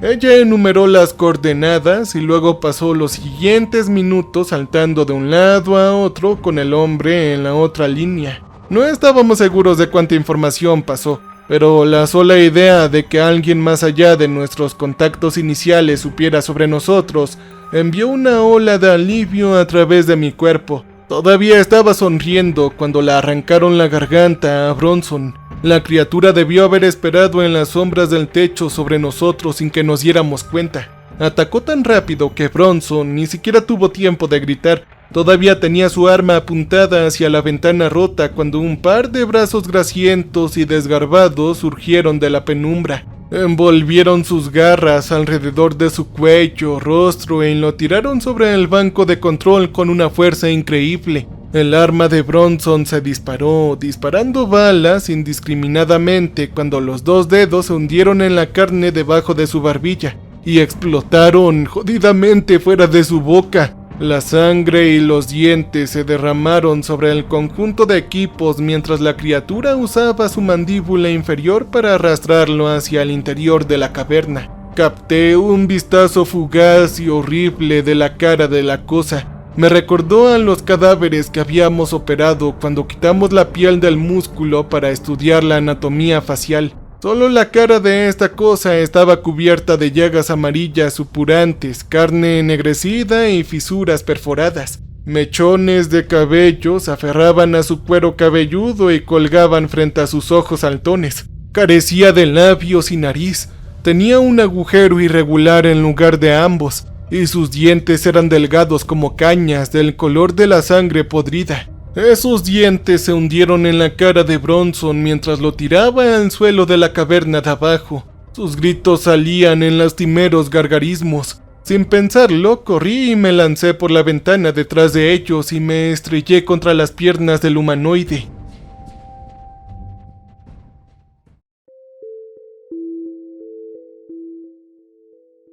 Ella enumeró las coordenadas y luego pasó los siguientes minutos saltando de un lado a otro con el hombre en la otra línea. No estábamos seguros de cuánta información pasó, pero la sola idea de que alguien más allá de nuestros contactos iniciales supiera sobre nosotros envió una ola de alivio a través de mi cuerpo. Todavía estaba sonriendo cuando le arrancaron la garganta a Bronson. La criatura debió haber esperado en las sombras del techo sobre nosotros sin que nos diéramos cuenta. Atacó tan rápido que Bronson ni siquiera tuvo tiempo de gritar. Todavía tenía su arma apuntada hacia la ventana rota cuando un par de brazos grasientos y desgarbados surgieron de la penumbra. Envolvieron sus garras alrededor de su cuello, rostro y lo tiraron sobre el banco de control con una fuerza increíble. El arma de Bronson se disparó, disparando balas indiscriminadamente cuando los 2 dedos se hundieron en la carne debajo de su barbilla y explotaron jodidamente fuera de su boca. La sangre y los dientes se derramaron sobre el conjunto de equipos mientras la criatura usaba su mandíbula inferior para arrastrarlo hacia el interior de la caverna. Capté un vistazo fugaz y horrible de la cara de la cosa. Me recordó a los cadáveres que habíamos operado cuando quitamos la piel del músculo para estudiar la anatomía facial. Solo la cara de esta cosa estaba cubierta de llagas amarillas supurantes, carne ennegrecida y fisuras perforadas. Mechones de cabello se aferraban a su cuero cabelludo y colgaban frente a sus ojos saltones. Carecía de labios y nariz. Tenía un agujero irregular en lugar de ambos, y sus dientes eran delgados como cañas del color de la sangre podrida. Esos dientes se hundieron en la cara de Bronson mientras lo tiraba al suelo de la caverna de abajo. Sus gritos salían en lastimeros gargarismos. Sin pensarlo, corrí y me lancé por la ventana detrás de ellos y me estrellé contra las piernas del humanoide.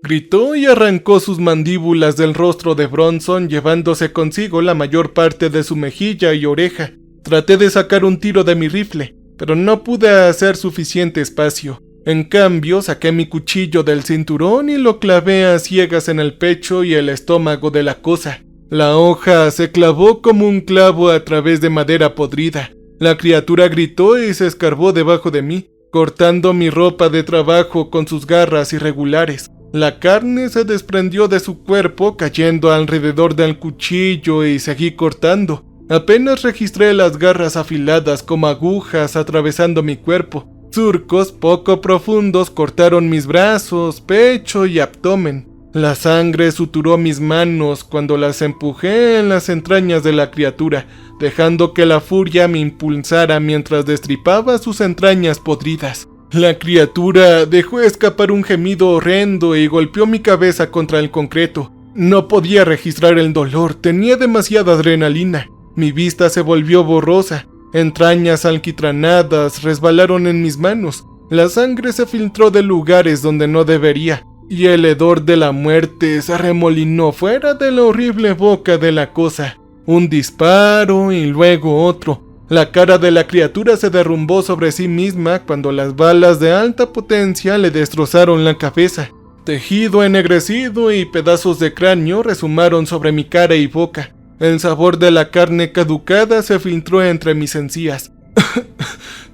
Gritó y arrancó sus mandíbulas del rostro de Bronson, llevándose consigo la mayor parte de su mejilla y oreja. Traté de sacar un tiro de mi rifle, pero no pude hacer suficiente espacio. En cambio, saqué mi cuchillo del cinturón y lo clavé a ciegas en el pecho y el estómago de la cosa. La hoja se clavó como un clavo a través de madera podrida. La criatura gritó y se escarbó debajo de mí, cortando mi ropa de trabajo con sus garras irregulares. La carne se desprendió de su cuerpo cayendo alrededor del cuchillo y seguí cortando. Apenas registré las garras afiladas como agujas atravesando mi cuerpo. Surcos poco profundos cortaron mis brazos, pecho y abdomen. La sangre suturó mis manos cuando las empujé en las entrañas de la criatura, dejando que la furia me impulsara mientras destripaba sus entrañas podridas. La criatura dejó escapar un gemido horrendo y golpeó mi cabeza contra el concreto. No podía registrar el dolor, tenía demasiada adrenalina. Mi vista se volvió borrosa. Entrañas alquitranadas resbalaron en mis manos. La sangre se filtró de lugares donde no debería, y el hedor de la muerte se arremolinó fuera de la horrible boca de la cosa. Un disparo y luego otro. La cara de la criatura se derrumbó sobre sí misma cuando las balas de alta potencia le destrozaron la cabeza. Tejido ennegrecido y pedazos de cráneo resumaron sobre mi cara y boca. El sabor de la carne caducada se filtró entre mis encías.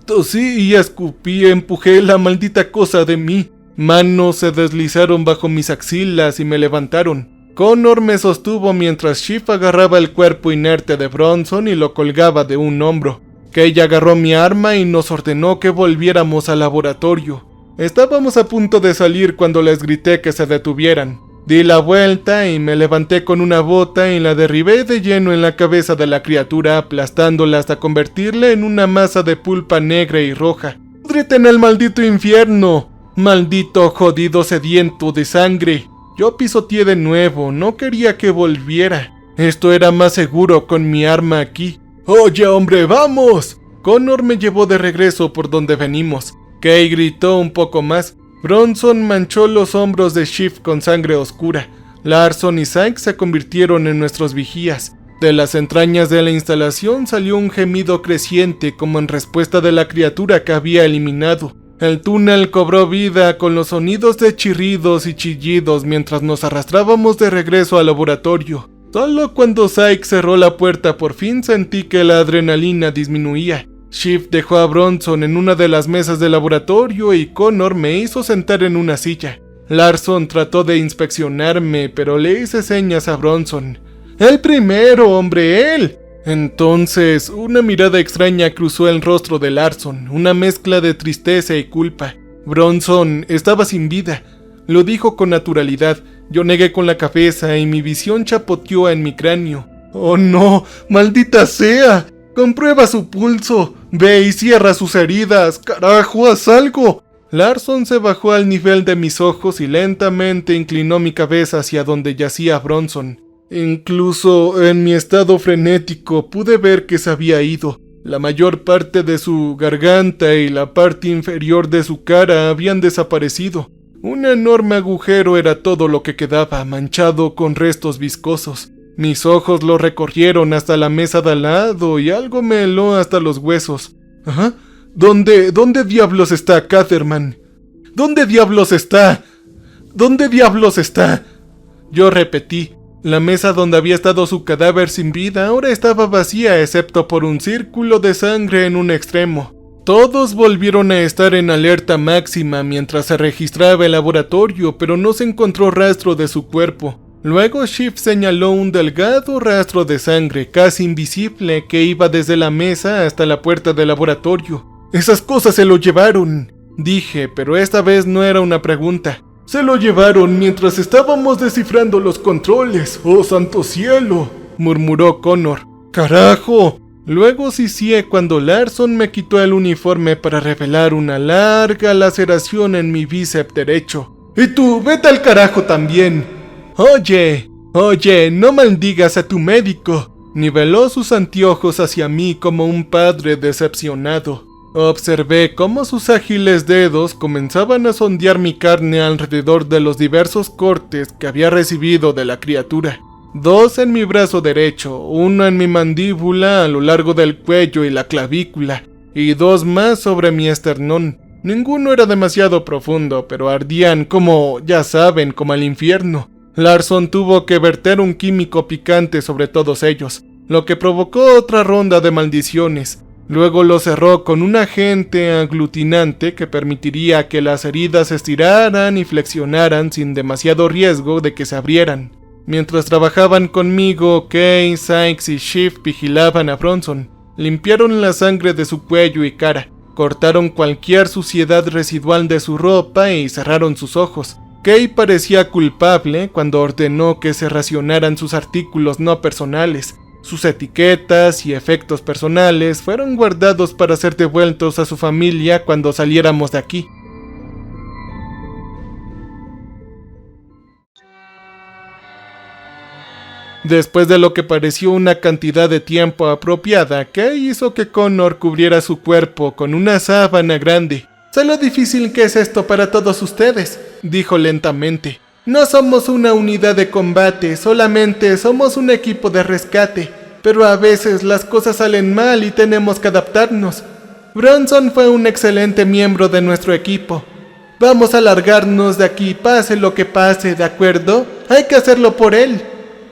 Tosí y escupí, empujé la maldita cosa de mí. Manos se deslizaron bajo mis axilas y me levantaron. Connor me sostuvo mientras Schiff agarraba el cuerpo inerte de Bronson y lo colgaba de un hombro. Kay agarró mi arma y nos ordenó que volviéramos al laboratorio. Estábamos a punto de salir cuando les grité que se detuvieran. Di la vuelta y me levanté con una bota y la derribé de lleno en la cabeza de la criatura, aplastándola hasta convertirla en una masa de pulpa negra y roja. ¡Púdrete en el maldito infierno! ¡Maldito jodido sediento de sangre! Yo pisoteé de nuevo, no quería que volviera. Esto era más seguro con mi arma aquí. ¡Oye, hombre, vamos! Connor me llevó de regreso por donde venimos. Kay gritó un poco más. Bronson manchó los hombros de Schiff con sangre oscura. Larson y Sykes se convirtieron en nuestros vigías. De las entrañas de la instalación salió un gemido creciente como en respuesta de la criatura que había eliminado. El túnel cobró vida con los sonidos de chirridos y chillidos mientras nos arrastrábamos de regreso al laboratorio. Solo cuando Sykes cerró la puerta por fin sentí que la adrenalina disminuía. Schiff dejó a Bronson en una de las mesas del laboratorio y Connor me hizo sentar en una silla. Larson trató de inspeccionarme, pero le hice señas a Bronson. ¡El primero, hombre, él! Entonces, una mirada extraña cruzó el rostro de Larson, una mezcla de tristeza y culpa. Bronson estaba sin vida. Lo dijo con naturalidad. Yo negué con la cabeza y mi visión chapoteó en mi cráneo. ¡Oh no! ¡Maldita sea! ¡Comprueba su pulso! ¡Ve y cierra sus heridas! ¡Carajo, haz algo! Larson se bajó al nivel de mis ojos y lentamente inclinó mi cabeza hacia donde yacía Bronson. Incluso en mi estado frenético pude ver que se había ido. La mayor parte de su garganta y la parte inferior de su cara habían desaparecido. Un enorme agujero era todo lo que quedaba, manchado con restos viscosos. Mis ojos lo recorrieron hasta la mesa de al lado y algo me heló hasta los huesos. ¿Ah? ¿Dónde diablos está Catherman? ¿Dónde diablos está? ¿Dónde diablos está? Yo repetí. La mesa donde había estado su cadáver sin vida ahora estaba vacía excepto por un círculo de sangre en un extremo. Todos volvieron a estar en alerta máxima mientras se registraba el laboratorio, pero no se encontró rastro de su cuerpo. Luego Schiff señaló un delgado rastro de sangre, casi invisible, que iba desde la mesa hasta la puerta del laboratorio. ¡Esas cosas se lo llevaron!, dije, pero esta vez no era una pregunta. Se lo llevaron mientras estábamos descifrando los controles. ¡Oh, santo cielo!, murmuró Connor. ¡Carajo! Luego sisié cuando Larson me quitó el uniforme para revelar una larga laceración en mi bíceps derecho. ¡Y tú, vete al carajo también! Oye, no maldigas a tu médico. Niveló sus anteojos hacia mí como un padre decepcionado. Observé cómo sus ágiles dedos comenzaban a sondear mi carne alrededor de los diversos cortes que había recibido de la criatura. 2 en mi brazo derecho, 1 en mi mandíbula a lo largo del cuello y la clavícula, y 2 más sobre mi esternón. Ninguno era demasiado profundo, pero ardían como, ya saben, como el infierno. Larson tuvo que verter un químico picante sobre todos ellos, lo que provocó otra ronda de maldiciones. Luego lo cerró con un agente aglutinante que permitiría que las heridas se estiraran y flexionaran sin demasiado riesgo de que se abrieran. Mientras trabajaban conmigo, Kay, Sykes y Schiff vigilaban a Bronson. Limpiaron la sangre de su cuello y cara, cortaron cualquier suciedad residual de su ropa y cerraron sus ojos. Kay parecía culpable cuando ordenó que se racionaran sus artículos no personales. Sus etiquetas y efectos personales fueron guardados para ser devueltos a su familia cuando saliéramos de aquí. Después de lo que pareció una cantidad de tiempo apropiada, Kay hizo que Connor cubriera su cuerpo con una sábana grande. «Sé lo difícil que es esto para todos ustedes», dijo lentamente. «No somos una unidad de combate, solamente somos un equipo de rescate, pero a veces las cosas salen mal y tenemos que adaptarnos. Bronson fue un excelente miembro de nuestro equipo. Vamos a largarnos de aquí, pase lo que pase, ¿de acuerdo? Hay que hacerlo por él».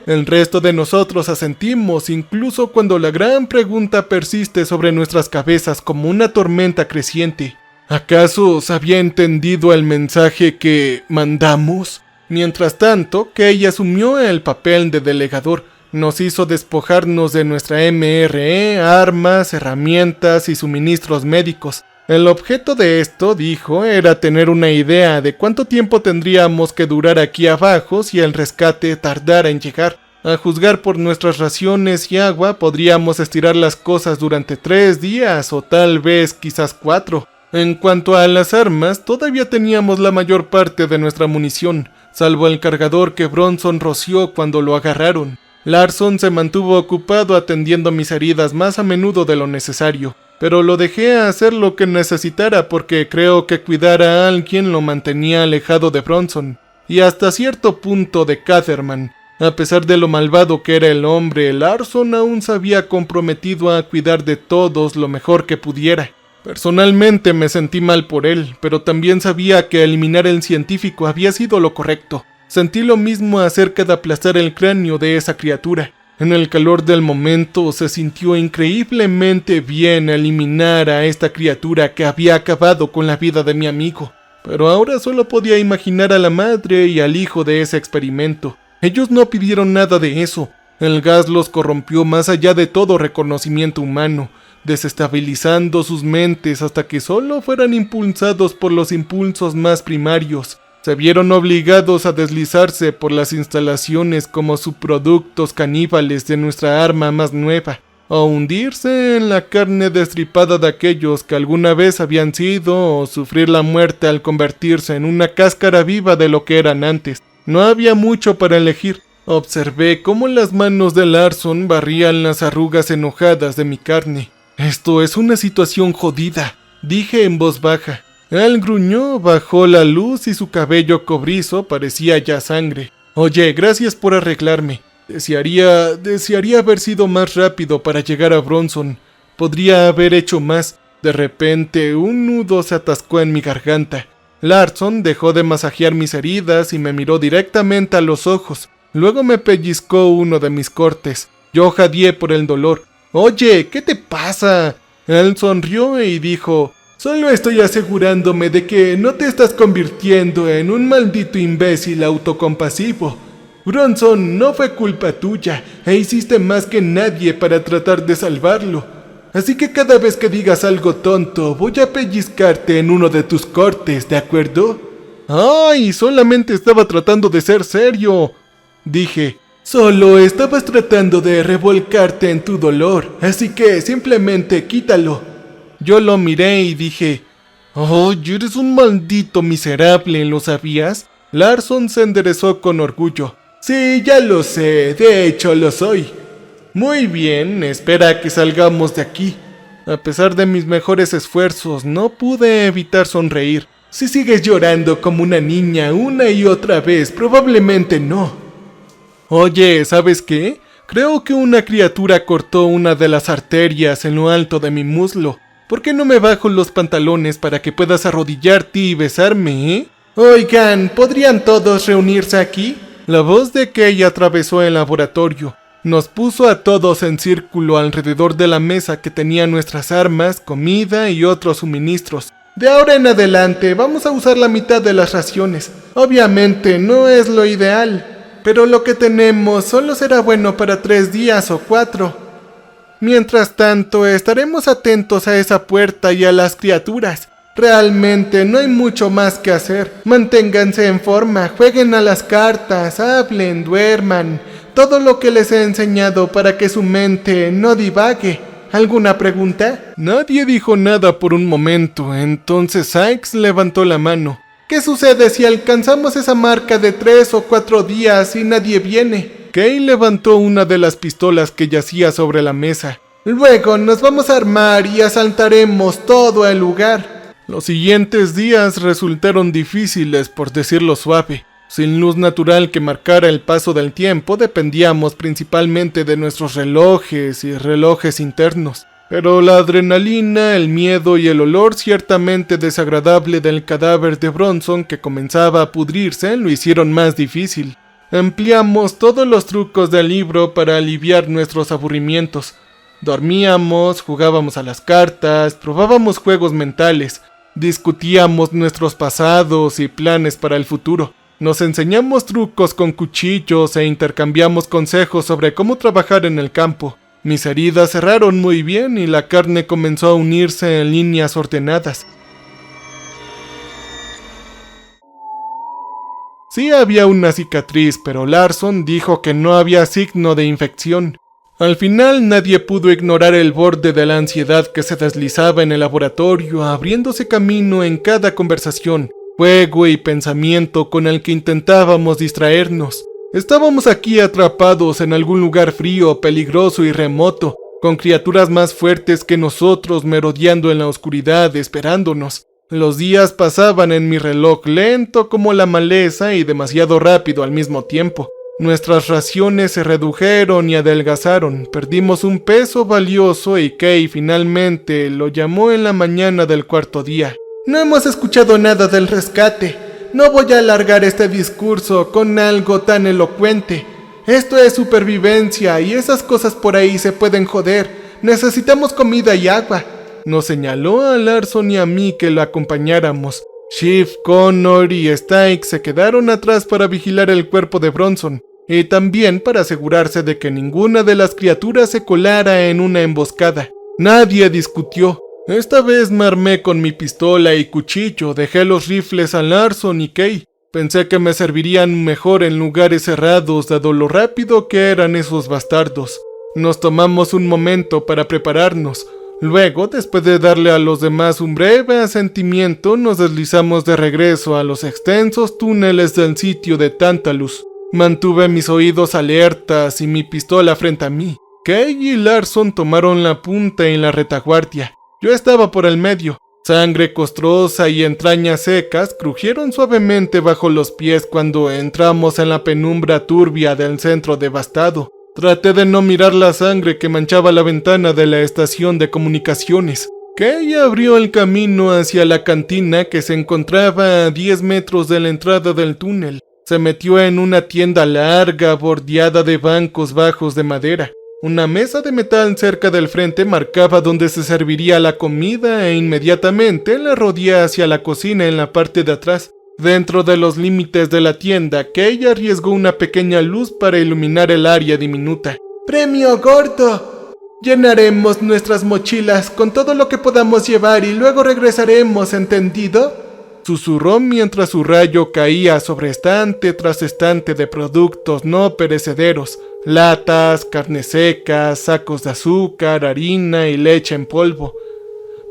El resto de nosotros asentimos, incluso cuando la gran pregunta persiste sobre nuestras cabezas como una tormenta creciente. ¿Acaso se había entendido el mensaje que mandamos? Mientras tanto, Kay asumió el papel de delegador. Nos hizo despojarnos de nuestra MRE, armas, herramientas y suministros médicos. El objeto de esto, dijo, era tener una idea de cuánto tiempo tendríamos que durar aquí abajo si el rescate tardara en llegar. A juzgar por nuestras raciones y agua, podríamos estirar las cosas durante 3 días o tal vez quizás 4. En cuanto a las armas, todavía teníamos la mayor parte de nuestra munición, salvo el cargador que Bronson roció cuando lo agarraron. Larson se mantuvo ocupado atendiendo mis heridas más a menudo de lo necesario, pero lo dejé hacer lo que necesitara porque creo que cuidar a alguien lo mantenía alejado de Bronson, y hasta cierto punto de Catherman. A pesar de lo malvado que era el hombre, Larson aún se había comprometido a cuidar de todos lo mejor que pudiera. Personalmente me sentí mal por él, pero también sabía que eliminar el científico había sido lo correcto. Sentí lo mismo acerca de aplastar el cráneo de esa criatura. En el calor del momento se sintió increíblemente bien eliminar a esta criatura que había acabado con la vida de mi amigo. Pero ahora solo podía imaginar a la madre y al hijo de ese experimento. Ellos no pidieron nada de eso. El gas los corrompió más allá de todo reconocimiento humano, desestabilizando sus mentes hasta que solo fueran impulsados por los impulsos más primarios. Se vieron obligados a deslizarse por las instalaciones como subproductos caníbales de nuestra arma más nueva, o hundirse en la carne destripada de aquellos que alguna vez habían sido, o sufrir la muerte al convertirse en una cáscara viva de lo que eran antes. No había mucho para elegir. Observé cómo las manos de Larson barrían las arrugas enojadas de mi carne. «Esto es una situación jodida», dije en voz baja. Él gruñó, bajó la luz y su cabello cobrizo parecía ya sangre. «Oye, gracias por arreglarme. Desearía haber sido más rápido para llegar a Bronson. Podría haber hecho más». De repente, un nudo se atascó en mi garganta. Larson dejó de masajear mis heridas y me miró directamente a los ojos. Luego me pellizcó uno de mis cortes. Yo jadeé por el dolor. «Oye, ¿qué te pasa?» Él sonrió y dijo: «Solo estoy asegurándome de que no te estás convirtiendo en un maldito imbécil autocompasivo. Bronson, no fue culpa tuya, e hiciste más que nadie para tratar de salvarlo. Así que cada vez que digas algo tonto, voy a pellizcarte en uno de tus cortes, ¿de acuerdo?» «Ay, solamente estaba tratando de ser serio», dije. «Solo estabas tratando de revolcarte en tu dolor, así que simplemente quítalo». Yo lo miré y dije: «Oh, eres un maldito miserable, ¿lo sabías?» Larson se enderezó con orgullo. «Sí, ya lo sé, de hecho lo soy». «Muy bien, espera a que salgamos de aquí». A pesar de mis mejores esfuerzos, no pude evitar sonreír. «Si sigues llorando como una niña una y otra vez, probablemente no». «Oye, ¿sabes qué? Creo que una criatura cortó una de las arterias en lo alto de mi muslo. ¿Por qué no me bajo los pantalones para que puedas arrodillarte y besarme, eh?» «Oigan, ¿podrían todos reunirse aquí?» La voz de Kay atravesó el laboratorio. Nos puso a todos en círculo alrededor de la mesa que tenía nuestras armas, comida y otros suministros. «De ahora en adelante vamos a usar la mitad de las raciones. Obviamente no es lo ideal, pero lo que tenemos solo será bueno para 3 días o 4. Mientras tanto, estaremos atentos a esa puerta y a las criaturas. Realmente no hay mucho más que hacer. Manténganse en forma, jueguen a las cartas, hablen, duerman. Todo lo que les he enseñado para que su mente no divague. ¿Alguna pregunta?» Nadie dijo nada por un momento, entonces Sykes levantó la mano. «¿Qué sucede si alcanzamos esa marca de 3 o 4 días y nadie viene?» Kay levantó una de las pistolas que yacía sobre la mesa. «Luego nos vamos a armar y asaltaremos todo el lugar». Los siguientes días resultaron difíciles, por decirlo suave. Sin luz natural que marcara el paso del tiempo, dependíamos principalmente de nuestros relojes y relojes internos. Pero la adrenalina, el miedo y el olor ciertamente desagradable del cadáver de Bronson que comenzaba a pudrirse lo hicieron más difícil. Empleamos todos los trucos del libro para aliviar nuestros aburrimientos. Dormíamos, jugábamos a las cartas, probábamos juegos mentales, discutíamos nuestros pasados y planes para el futuro. Nos enseñamos trucos con cuchillos e intercambiamos consejos sobre cómo trabajar en el campo. Mis heridas cerraron muy bien y la carne comenzó a unirse en líneas ordenadas. Sí había una cicatriz, pero Larson dijo que no había signo de infección. Al final nadie pudo ignorar el borde de la ansiedad que se deslizaba en el laboratorio, abriéndose camino en cada conversación, juego y pensamiento con el que intentábamos distraernos. Estábamos aquí atrapados en algún lugar frío, peligroso y remoto, con criaturas más fuertes que nosotros merodeando en la oscuridad esperándonos. Los días pasaban en mi reloj lento como la maleza y demasiado rápido al mismo tiempo. Nuestras raciones se redujeron y adelgazaron, perdimos un peso valioso y Kay finalmente lo llamó en la mañana del cuarto día. No hemos escuchado nada del rescate. No voy a alargar este discurso con algo tan elocuente. Esto es supervivencia y esas cosas por ahí se pueden joder. Necesitamos comida y agua. Nos señaló a Larson y a mí que lo acompañáramos. Schiff, Connor y Stike se quedaron atrás para vigilar el cuerpo de Bronson, y también para asegurarse de que ninguna de las criaturas se colara en una emboscada. Nadie discutió. Esta vez me armé con mi pistola y cuchillo, dejé los rifles a Larson y Kay. Pensé que me servirían mejor en lugares cerrados dado lo rápido que eran esos bastardos. Nos tomamos un momento para prepararnos. Luego, después de darle a los demás un breve asentimiento, nos deslizamos de regreso a los extensos túneles del sitio de Tantalus. Mantuve mis oídos alertas y mi pistola frente a mí. Kay y Larson tomaron la punta y la retaguardia. Yo estaba por el medio. Sangre costrosa y entrañas secas crujieron suavemente bajo los pies cuando entramos en la penumbra turbia del centro devastado. Traté de no mirar la sangre que manchaba la ventana de la estación de comunicaciones. Kay abrió el camino hacia la cantina que se encontraba a 10 metros de la entrada del túnel. Se metió en una tienda larga bordeada de bancos bajos de madera. Una mesa de metal cerca del frente marcaba donde se serviría la comida e inmediatamente la rodeé hacia la cocina en la parte de atrás. Dentro de los límites de la tienda, Kay arriesgó una pequeña luz para iluminar el área diminuta. ¡Premio gordo! Llenaremos nuestras mochilas con todo lo que podamos llevar y luego regresaremos, ¿entendido? Susurró mientras su rayo caía sobre estante tras estante de productos no perecederos. Latas, carne seca, sacos de azúcar, harina y leche en polvo.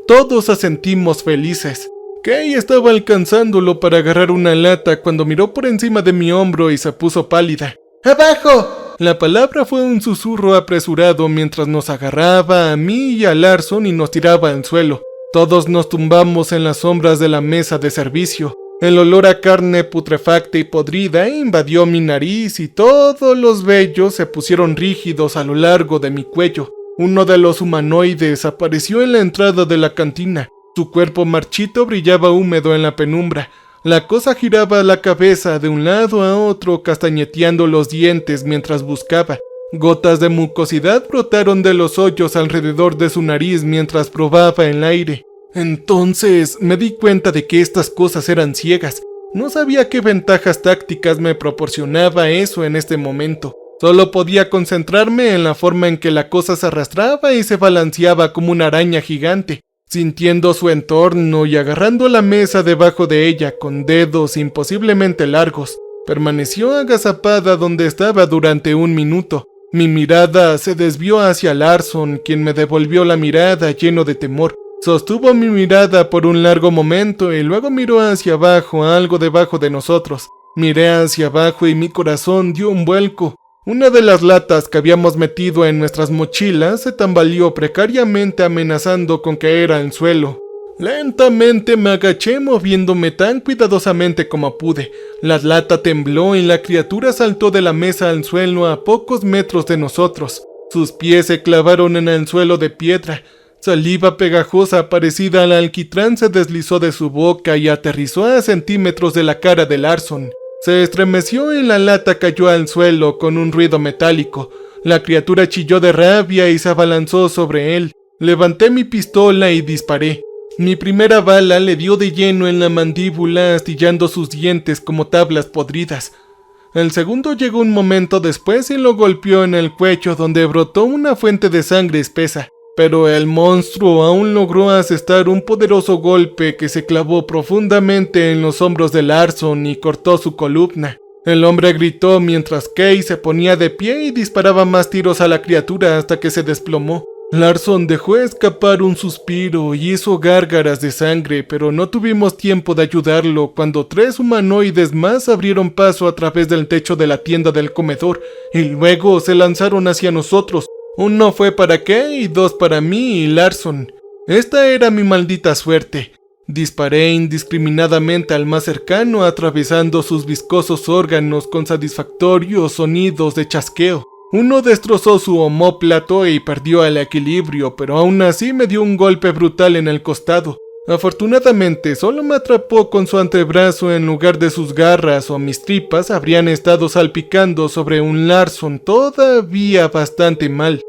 Todos asentimos felices. Kay estaba alcanzándolo para agarrar una lata cuando miró por encima de mi hombro y se puso pálida. ¡Abajo! La palabra fue un susurro apresurado mientras nos agarraba a mí y a Larson y nos tiraba al suelo. Todos nos tumbamos en las sombras de la mesa de servicio. El olor a carne putrefacta y podrida invadió mi nariz y todos los vellos se pusieron rígidos a lo largo de mi cuello. Uno de los humanoides apareció en la entrada de la cantina. Su cuerpo marchito brillaba húmedo en la penumbra. La cosa giraba la cabeza de un lado a otro castañeteando los dientes mientras buscaba. Gotas de mucosidad brotaron de los hoyos alrededor de su nariz mientras probaba el aire. Entonces me di cuenta de que estas cosas eran ciegas. No sabía qué ventajas tácticas me proporcionaba eso en este momento. Solo podía concentrarme en la forma en que la cosa se arrastraba y se balanceaba como una araña gigante. Sintiendo su entorno y agarrando la mesa debajo de ella con dedos imposiblemente largos, permaneció agazapada donde estaba durante un minuto. Mi mirada se desvió hacia Larson, quien me devolvió la mirada lleno de temor. Sostuvo mi mirada por un largo momento y luego miró hacia abajo, algo debajo de nosotros. Miré hacia abajo y mi corazón dio un vuelco. Una de las latas que habíamos metido en nuestras mochilas se tambaleó precariamente amenazando con caer al suelo. Lentamente me agaché moviéndome tan cuidadosamente como pude. La lata tembló y la criatura saltó de la mesa al suelo a pocos metros de nosotros. Sus pies se clavaron en el suelo de piedra. Saliva pegajosa parecida al alquitrán se deslizó de su boca y aterrizó a centímetros de la cara de Larson. Se estremeció y la lata cayó al suelo con un ruido metálico. La criatura chilló de rabia y se abalanzó sobre él. Levanté mi pistola y disparé. Mi primera bala le dio de lleno en la mandíbula, astillando sus dientes como tablas podridas. El segundo llegó un momento después y lo golpeó en el cuello, donde brotó una fuente de sangre espesa. Pero el monstruo aún logró asestar un poderoso golpe que se clavó profundamente en los hombros de Larson y cortó su columna. El hombre gritó mientras Kay se ponía de pie y disparaba más tiros a la criatura hasta que se desplomó. Larson dejó escapar un suspiro y hizo gárgaras de sangre, pero no tuvimos tiempo de ayudarlo cuando 3 humanoides más abrieron paso a través del techo de la tienda del comedor y luego se lanzaron hacia nosotros. 1 fue para Kay y 2 para mí y Larson. Esta era mi maldita suerte. Disparé indiscriminadamente al más cercano, atravesando sus viscosos órganos con satisfactorios sonidos de chasqueo. Uno destrozó su omóplato y perdió el equilibrio, pero aún así me dio un golpe brutal en el costado. Afortunadamente, solo me atrapó con su antebrazo en lugar de sus garras, o mis tripas habrían estado salpicando sobre un Larson todavía bastante mal.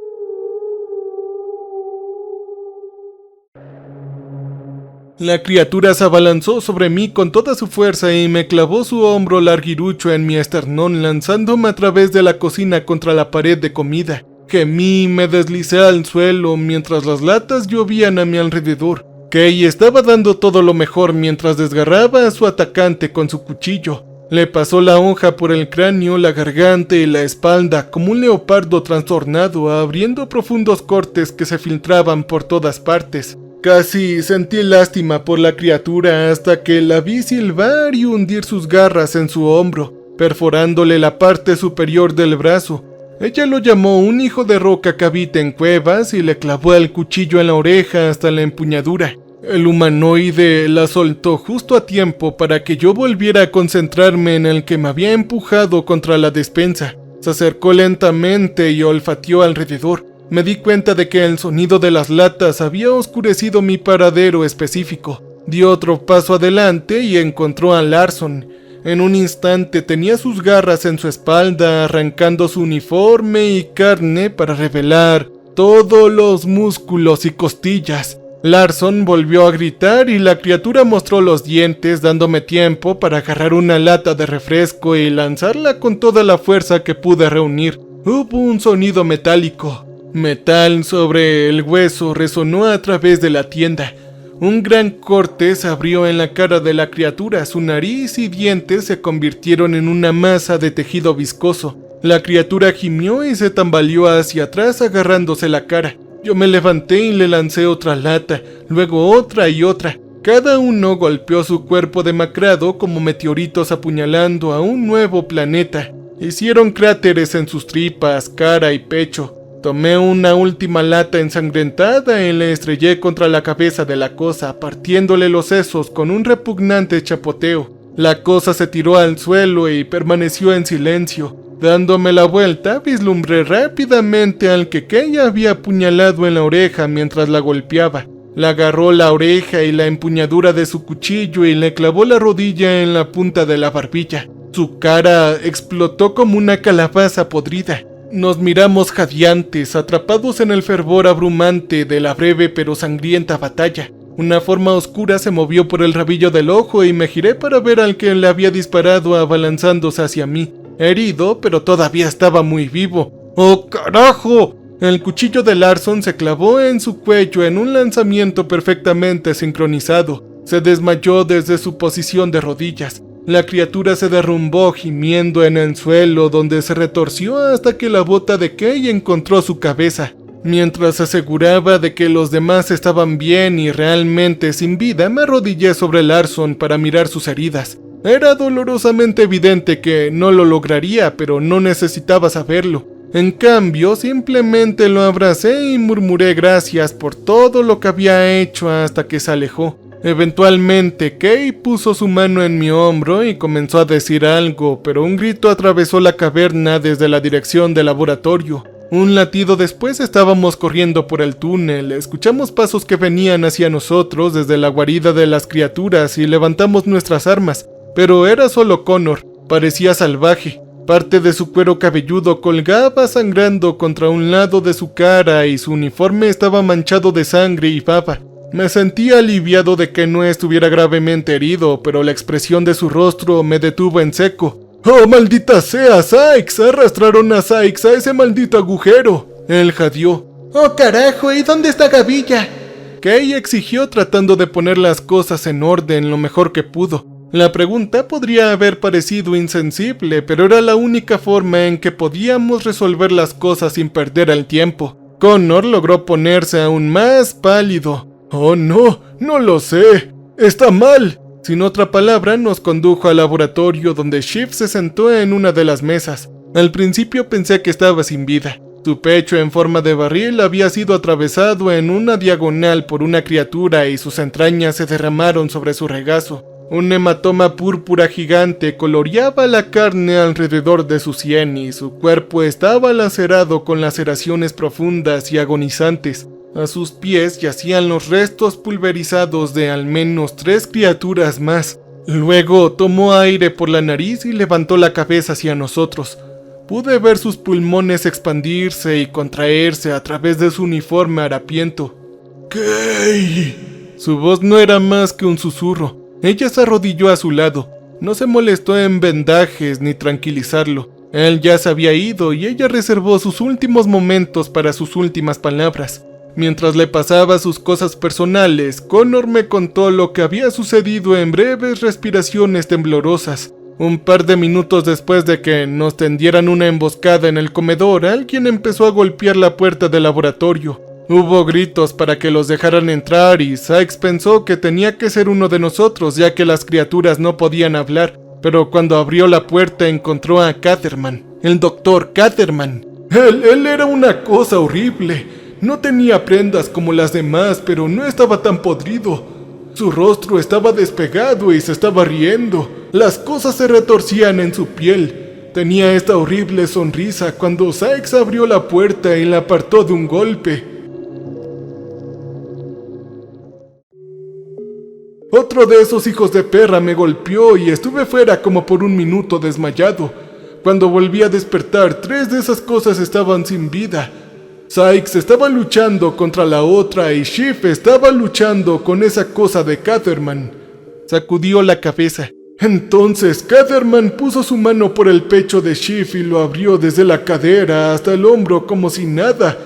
La criatura se abalanzó sobre mí con toda su fuerza y me clavó su hombro larguirucho en mi esternón, lanzándome a través de la cocina contra la pared de comida. Gemí y me deslicé al suelo mientras las latas llovían a mi alrededor. Kay estaba dando todo lo mejor mientras desgarraba a su atacante con su cuchillo. Le pasó la hoja por el cráneo, la garganta y la espalda como un leopardo trastornado, abriendo profundos cortes que se filtraban por todas partes. Casi sentí lástima por la criatura hasta que la vi silbar y hundir sus garras en su hombro, perforándole la parte superior del brazo. Ella lo llamó un hijo de roca que habita en cuevas y le clavó el cuchillo en la oreja hasta la empuñadura. El humanoide la soltó justo a tiempo para que yo volviera a concentrarme en el que me había empujado contra la despensa. Se acercó lentamente y olfateó alrededor. Me di cuenta de que el sonido de las latas había oscurecido mi paradero específico. Dio otro paso adelante y encontró a Larson. En un instante tenía sus garras en su espalda, arrancando su uniforme y carne para revelar todos los músculos y costillas. Larson volvió a gritar y la criatura mostró los dientes, dándome tiempo para agarrar una lata de refresco y lanzarla con toda la fuerza que pude reunir. Hubo un sonido metálico. Metal sobre el hueso resonó a través de la tienda. Un gran corte se abrió en la cara de la criatura, su nariz y dientes se convirtieron en una masa de tejido viscoso. La criatura gimió y se tambaleó hacia atrás agarrándose la cara. Yo me levanté y le lancé otra lata, luego otra y otra. Cada uno golpeó su cuerpo demacrado como meteoritos apuñalando a un nuevo planeta. Hicieron cráteres en sus tripas, cara y pecho. Tomé una última lata ensangrentada y le estrellé contra la cabeza de la cosa, partiéndole los sesos con un repugnante chapoteo. La cosa se tiró al suelo y permaneció en silencio. Dándome la vuelta, vislumbré rápidamente al que Kay había apuñalado en la oreja mientras la golpeaba. Le agarró la oreja y la empuñadura de su cuchillo y le clavó la rodilla en la punta de la barbilla. Su cara explotó como una calabaza podrida. Nos miramos jadeantes, atrapados en el fervor abrumante de la breve pero sangrienta batalla. Una forma oscura se movió por el rabillo del ojo y me giré para ver al que le había disparado abalanzándose hacia mí. Herido, pero todavía estaba muy vivo. ¡Oh, carajo! El cuchillo de Larson se clavó en su cuello en un lanzamiento perfectamente sincronizado. Se desmayó desde su posición de rodillas. La criatura se derrumbó gimiendo en el suelo, donde se retorció hasta que la bota de Kay encontró su cabeza. Mientras se aseguraba de que los demás estaban bien y realmente sin vida, me arrodillé sobre Larson para mirar sus heridas. Era dolorosamente evidente que no lo lograría, pero no necesitaba saberlo. En cambio, simplemente lo abracé y murmuré gracias por todo lo que había hecho hasta que se alejó. Eventualmente, Kay puso su mano en mi hombro y comenzó a decir algo, pero un grito atravesó la caverna desde la dirección del laboratorio. Un latido después estábamos corriendo por el túnel, escuchamos pasos que venían hacia nosotros desde la guarida de las criaturas y levantamos nuestras armas, pero era solo Connor. Parecía salvaje. Parte de su cuero cabelludo colgaba sangrando contra un lado de su cara y su uniforme estaba manchado de sangre y baba. Me sentía aliviado de que no estuviera gravemente herido, pero la expresión de su rostro me detuvo en seco. ¡Oh, maldita sea, Sykes! ¡Arrastraron a Sykes a ese maldito agujero! Él jadeó. ¡Oh, carajo! ¿Y dónde está Gavilla? Kay exigió tratando de poner las cosas en orden lo mejor que pudo. La pregunta podría haber parecido insensible, pero era la única forma en que podíamos resolver las cosas sin perder el tiempo. Connor logró ponerse aún más pálido. «Oh no, no lo sé. Está mal». Sin otra palabra, nos condujo al laboratorio donde Schiff se sentó en una de las mesas. Al principio pensé que estaba sin vida. Su pecho en forma de barril había sido atravesado en una diagonal por una criatura y sus entrañas se derramaron sobre su regazo. Un hematoma púrpura gigante coloreaba la carne alrededor de su sien y su cuerpo estaba lacerado con laceraciones profundas y agonizantes. A sus pies yacían los restos pulverizados de al menos 3 criaturas más. Luego tomó aire por la nariz y levantó la cabeza hacia nosotros. Pude ver sus pulmones expandirse y contraerse a través de su uniforme harapiento. «¡Kay!». Su voz no era más que un susurro. Ella se arrodilló a su lado. No se molestó en vendajes ni tranquilizarlo. Él ya se había ido y ella reservó sus últimos momentos para sus últimas palabras. Mientras le pasaba sus cosas personales, Connor me contó lo que había sucedido en breves respiraciones temblorosas. Un par de minutos después de que nos tendieran una emboscada en el comedor, alguien empezó a golpear la puerta del laboratorio. Hubo gritos para que los dejaran entrar y Sykes pensó que tenía que ser uno de nosotros ya que las criaturas no podían hablar. Pero cuando abrió la puerta encontró a Catherman, el doctor Catherman. Él era una cosa horrible. No tenía prendas como las demás, pero no estaba tan podrido. Su rostro estaba despegado y se estaba riendo. Las cosas se retorcían en su piel. Tenía esta horrible sonrisa cuando Sykes abrió la puerta y la apartó de un golpe. Otro de esos hijos de perra me golpeó y estuve fuera como por un minuto desmayado. Cuando volví a despertar, 3 de esas cosas estaban sin vida. Sykes estaba luchando contra la otra y Schiff estaba luchando con esa cosa de Catherman. Sacudió la cabeza. Entonces Catherman puso su mano por el pecho de Schiff y lo abrió desde la cadera hasta el hombro como si nada.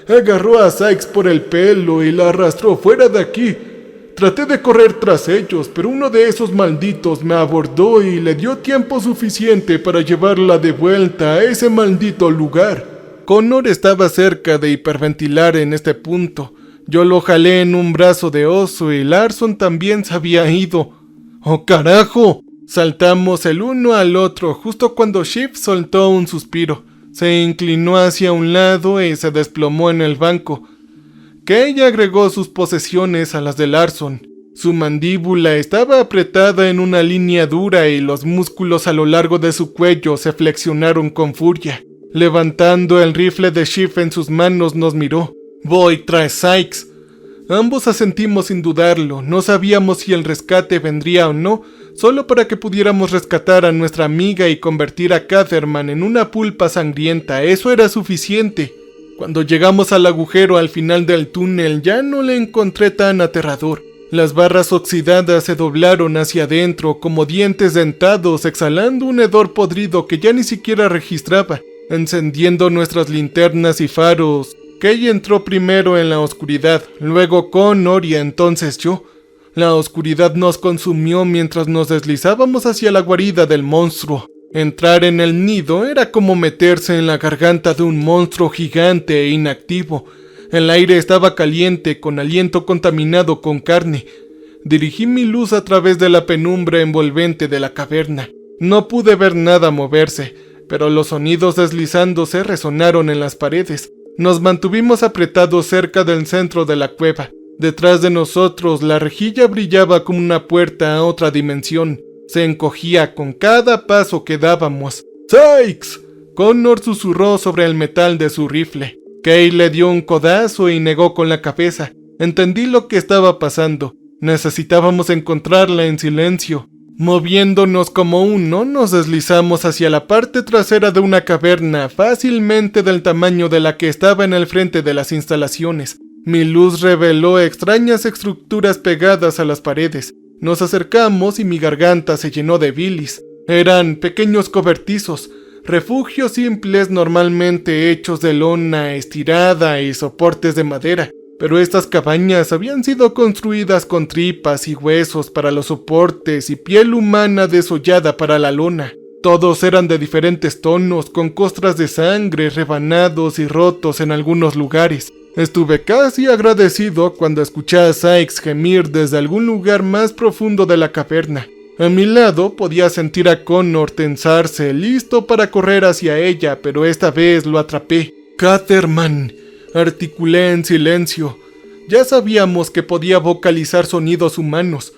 Agarró a Sykes por el pelo y la arrastró fuera de aquí. Traté de correr tras ellos, pero uno de esos malditos me abordó y le dio tiempo suficiente para llevarla de vuelta a ese maldito lugar. Connor estaba cerca de hiperventilar en este punto. Yo lo jalé en un brazo de oso y Larson también se había ido. ¡Oh, carajo! Saltamos el uno al otro justo cuando Schiff soltó un suspiro. Se inclinó hacia un lado y se desplomó en el banco. Kay agregó sus posesiones a las de Larson. Su mandíbula estaba apretada en una línea dura y los músculos a lo largo de su cuello se flexionaron con furia. Levantando el rifle de Schiff en sus manos nos miró. «Voy tras Sykes». Ambos asentimos sin dudarlo. No sabíamos si el rescate vendría o no, solo para que pudiéramos rescatar a nuestra amiga y convertir a Catherman en una pulpa sangrienta. Eso era suficiente. Cuando llegamos al agujero al final del túnel ya no le encontré tan aterrador. Las barras oxidadas se doblaron hacia adentro como dientes dentados, exhalando un hedor podrido que ya ni siquiera registraba. Encendiendo nuestras linternas y faros, Kay entró primero en la oscuridad, luego Connor y entonces yo. La oscuridad nos consumió mientras nos deslizábamos hacia la guarida del monstruo. Entrar en el nido era como meterse en la garganta de un monstruo gigante e inactivo. El aire estaba caliente, con aliento contaminado con carne. Dirigí mi luz a través de la penumbra envolvente de la caverna. No pude ver nada moverse, pero los sonidos deslizándose resonaron en las paredes. Nos mantuvimos apretados cerca del centro de la cueva. Detrás de nosotros la rejilla brillaba como una puerta a otra dimensión. Se encogía con cada paso que dábamos. ¡Sykes! Connor susurró sobre el metal de su rifle. Kay le dio un codazo y negó con la cabeza. Entendí lo que estaba pasando. Necesitábamos encontrarla en silencio. Moviéndonos como uno, nos deslizamos hacia la parte trasera de una caverna, fácilmente del tamaño de la que estaba en el frente de las instalaciones. Mi luz reveló extrañas estructuras pegadas a las paredes. Nos acercamos y mi garganta se llenó de bilis. Eran pequeños cobertizos, refugios simples normalmente hechos de lona estirada y soportes de madera. Pero estas cabañas habían sido construidas con tripas y huesos para los soportes y piel humana desollada para la lona. Todos eran de diferentes tonos, con costras de sangre, rebanados y rotos en algunos lugares. Estuve casi agradecido cuando escuché a Sykes gemir desde algún lugar más profundo de la caverna. A mi lado podía sentir a Connor tensarse, listo para correr hacia ella, pero esta vez lo atrapé. «Catherman», articulé en silencio. Ya sabíamos que podía vocalizar sonidos humanos.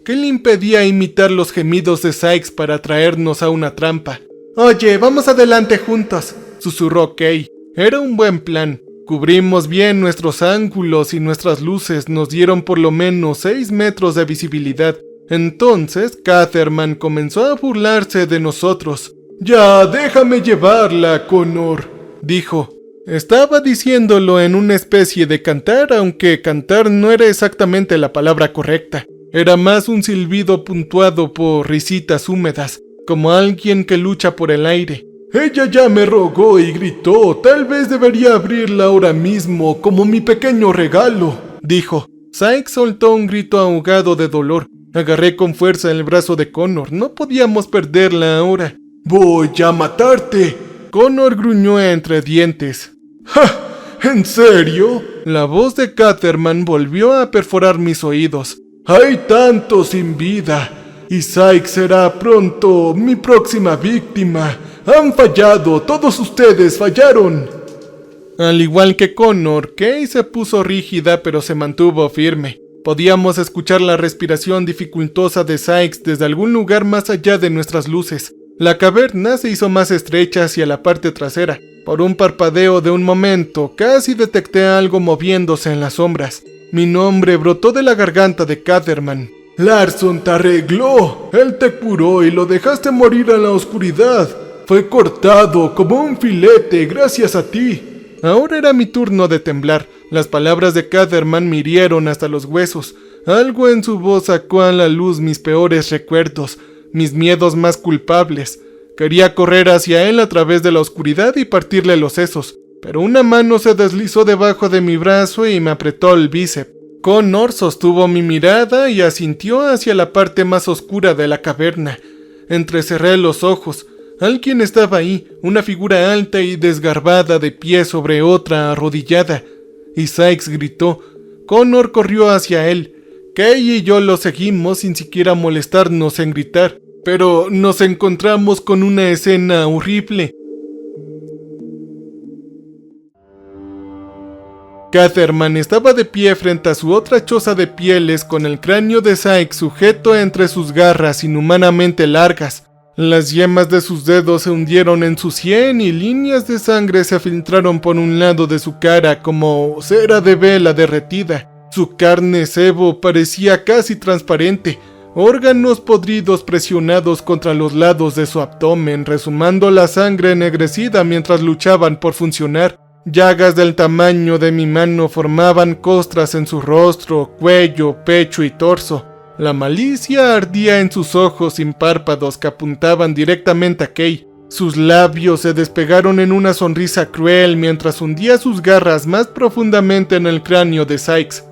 ¿Qué le impedía imitar los gemidos de Sykes para traernos a una trampa? «Oye, vamos adelante juntos», susurró Kay. Era un buen plan. Cubrimos bien nuestros ángulos y nuestras luces nos dieron por lo menos 6 metros de visibilidad. Entonces, Catherman comenzó a burlarse de nosotros. «Ya, déjame llevarla, Connor», dijo. Estaba diciéndolo en una especie de cantar, aunque cantar no era exactamente la palabra correcta. Era más un silbido puntuado por risitas húmedas, como alguien que lucha por el aire. «Ella ya me rogó y gritó, tal vez debería abrirla ahora mismo como mi pequeño regalo», dijo. Sykes soltó un grito ahogado de dolor. Agarré con fuerza el brazo de Connor. No podíamos perderla ahora. «Voy a matarte», Connor gruñó entre dientes. «¡Ja! ¿En serio?» La voz de Catherman volvió a perforar mis oídos. «Hay tantos sin vida, y Sykes será pronto mi próxima víctima. Han fallado, todos ustedes fallaron». Al igual que Connor, Kay se puso rígida pero se mantuvo firme. Podíamos escuchar la respiración dificultosa de Sykes desde algún lugar más allá de nuestras luces. La caverna se hizo más estrecha hacia la parte trasera. Por un parpadeo de un momento, casi detecté algo moviéndose en las sombras. Mi nombre brotó de la garganta de Catherman. «Larson te arregló. Él te curó y lo dejaste morir en la oscuridad. Fue cortado como un filete gracias a ti». Ahora era mi turno de temblar. Las palabras de Catherman me hirieron hasta los huesos. Algo en su voz sacó a la luz mis peores recuerdos, mis miedos más culpables. Quería correr hacia él a través de la oscuridad y partirle los sesos, pero una mano se deslizó debajo de mi brazo y me apretó el bíceps. Connor sostuvo mi mirada y asintió hacia la parte más oscura de la caverna. Entrecerré los ojos. Alguien estaba ahí, una figura alta y desgarbada de pie sobre otra arrodillada. Y Sykes gritó. Connor corrió hacia él. Kay y yo lo seguimos sin siquiera molestarnos en gritar. Pero nos encontramos con una escena horrible. Catherman estaba de pie frente a su otra choza de pieles con el cráneo de Sykes sujeto entre sus garras inhumanamente largas. Las yemas de sus dedos se hundieron en su sien y líneas de sangre se filtraron por un lado de su cara como cera de vela derretida. Su carne sebo parecía casi transparente, órganos podridos presionados contra los lados de su abdomen, resumando la sangre ennegrecida mientras luchaban por funcionar. Llagas del tamaño de mi mano formaban costras en su rostro, cuello, pecho y torso. La malicia ardía en sus ojos sin párpados que apuntaban directamente a Kay. Sus labios se despegaron en una sonrisa cruel mientras hundía sus garras más profundamente en el cráneo de Sykes.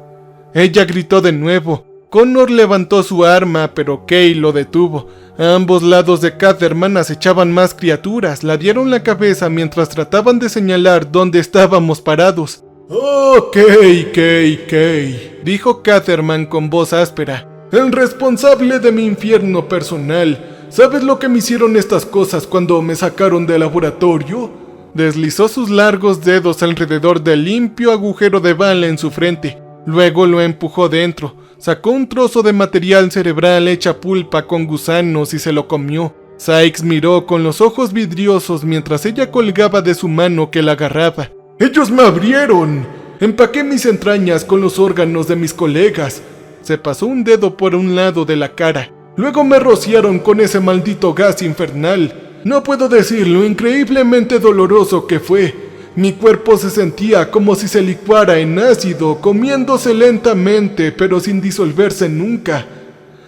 Ella gritó de nuevo. Connor levantó su arma, pero Kay lo detuvo. A ambos lados de Catherman acechaban más criaturas. La dieron la cabeza mientras trataban de señalar dónde estábamos parados. «Oh, Kay», dijo Catherman con voz áspera. «El responsable de mi infierno personal. ¿Sabes lo que me hicieron estas cosas cuando me sacaron del laboratorio?» Deslizó sus largos dedos alrededor del limpio agujero de bala en su frente. Luego lo empujó dentro. Sacó un trozo de material cerebral hecha pulpa con gusanos y se lo comió. Sykes miró con los ojos vidriosos mientras ella colgaba de su mano que la agarraba. «¡Ellos me abrieron! Empaqué mis entrañas con los órganos de mis colegas». Se pasó un dedo por un lado de la cara. Luego me rociaron con ese maldito gas infernal. No puedo decir lo increíblemente doloroso que fue. Mi cuerpo se sentía como si se licuara en ácido, comiéndose lentamente pero sin disolverse nunca,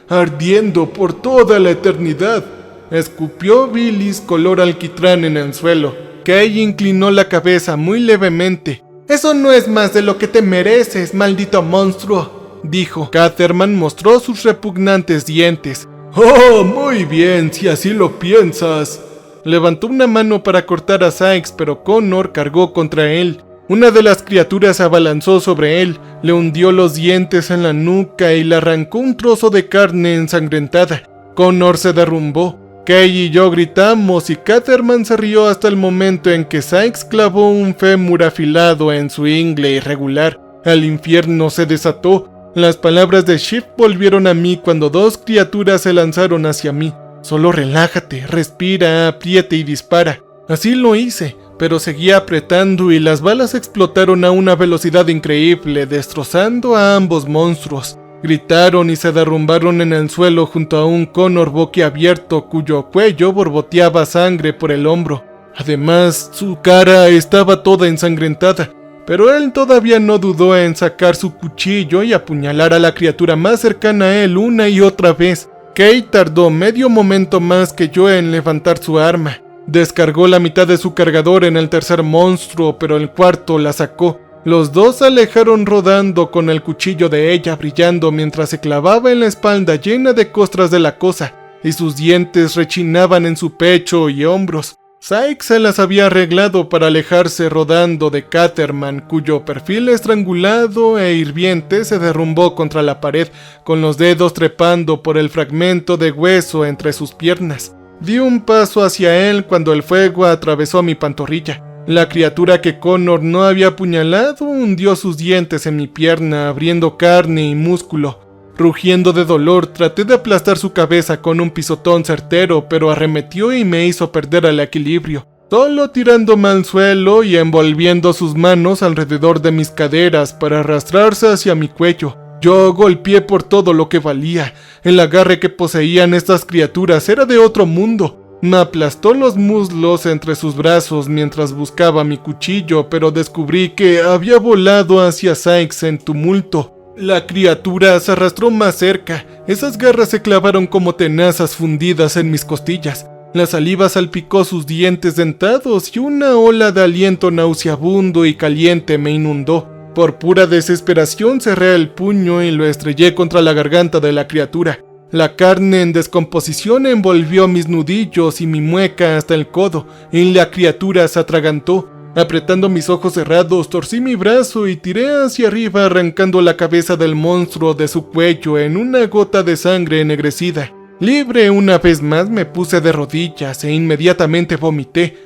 ardiendo por toda la eternidad. Escupió bilis color alquitrán en el suelo. Kay inclinó la cabeza muy levemente. «Eso no es más de lo que te mereces, maldito monstruo», dijo. Catherman mostró sus repugnantes dientes. «Oh, muy bien, si así lo piensas». Levantó una mano para cortar a Sykes, pero Connor cargó contra él. Una de las criaturas se abalanzó sobre él, le hundió los dientes en la nuca y le arrancó un trozo de carne ensangrentada. Connor se derrumbó. Kay y yo gritamos y Catherman se rió hasta el momento en que Sykes clavó un fémur afilado en su ingle irregular. El infierno se desató. Las palabras de Shift volvieron a mí cuando dos criaturas se lanzaron hacia mí. Solo relájate, respira, apriete y dispara. Así lo hice, pero seguía apretando y las balas explotaron a una velocidad increíble, destrozando a ambos monstruos. Gritaron y se derrumbaron en el suelo junto a un Connor boquiabierto cuyo cuello borboteaba sangre por el hombro. Además, su cara estaba toda ensangrentada, pero él todavía no dudó en sacar su cuchillo y apuñalar a la criatura más cercana a él una y otra vez. Kay tardó medio momento más que yo en levantar su arma. Descargó la mitad de su cargador en el tercer monstruo, pero el cuarto la sacó. Los dos se alejaron rodando con el cuchillo de ella brillando mientras se clavaba en la espalda llena de costras de la cosa, y sus dientes rechinaban en su pecho y hombros. Sykes se las había arreglado para alejarse rodando de Catherman, cuyo perfil estrangulado e hirviente se derrumbó contra la pared, con los dedos trepando por el fragmento de hueso entre sus piernas. Di un paso hacia él cuando el fuego atravesó mi pantorrilla. La criatura que Connor no había apuñalado hundió sus dientes en mi pierna, abriendo carne y músculo. Rugiendo de dolor, traté de aplastar su cabeza con un pisotón certero, pero arremetió y me hizo perder el equilibrio, solo tirándome al suelo y envolviendo sus manos alrededor de mis caderas para arrastrarse hacia mi cuello. Yo golpeé por todo lo que valía. El agarre que poseían estas criaturas era de otro mundo. Me aplastó los muslos entre sus brazos mientras buscaba mi cuchillo, pero descubrí que había volado hacia Sykes en tumulto. La criatura se arrastró más cerca. Esas garras se clavaron como tenazas fundidas en mis costillas. La saliva salpicó sus dientes dentados y una ola de aliento nauseabundo y caliente me inundó. Por pura desesperación cerré el puño y lo estrellé contra la garganta de la criatura. La carne en descomposición envolvió mis nudillos y mi mueca hasta el codo, y la criatura se atragantó. Apretando mis ojos cerrados, torcí mi brazo y tiré hacia arriba arrancando la cabeza del monstruo de su cuello en una gota de sangre ennegrecida. Libre una vez más me puse de rodillas e inmediatamente vomité.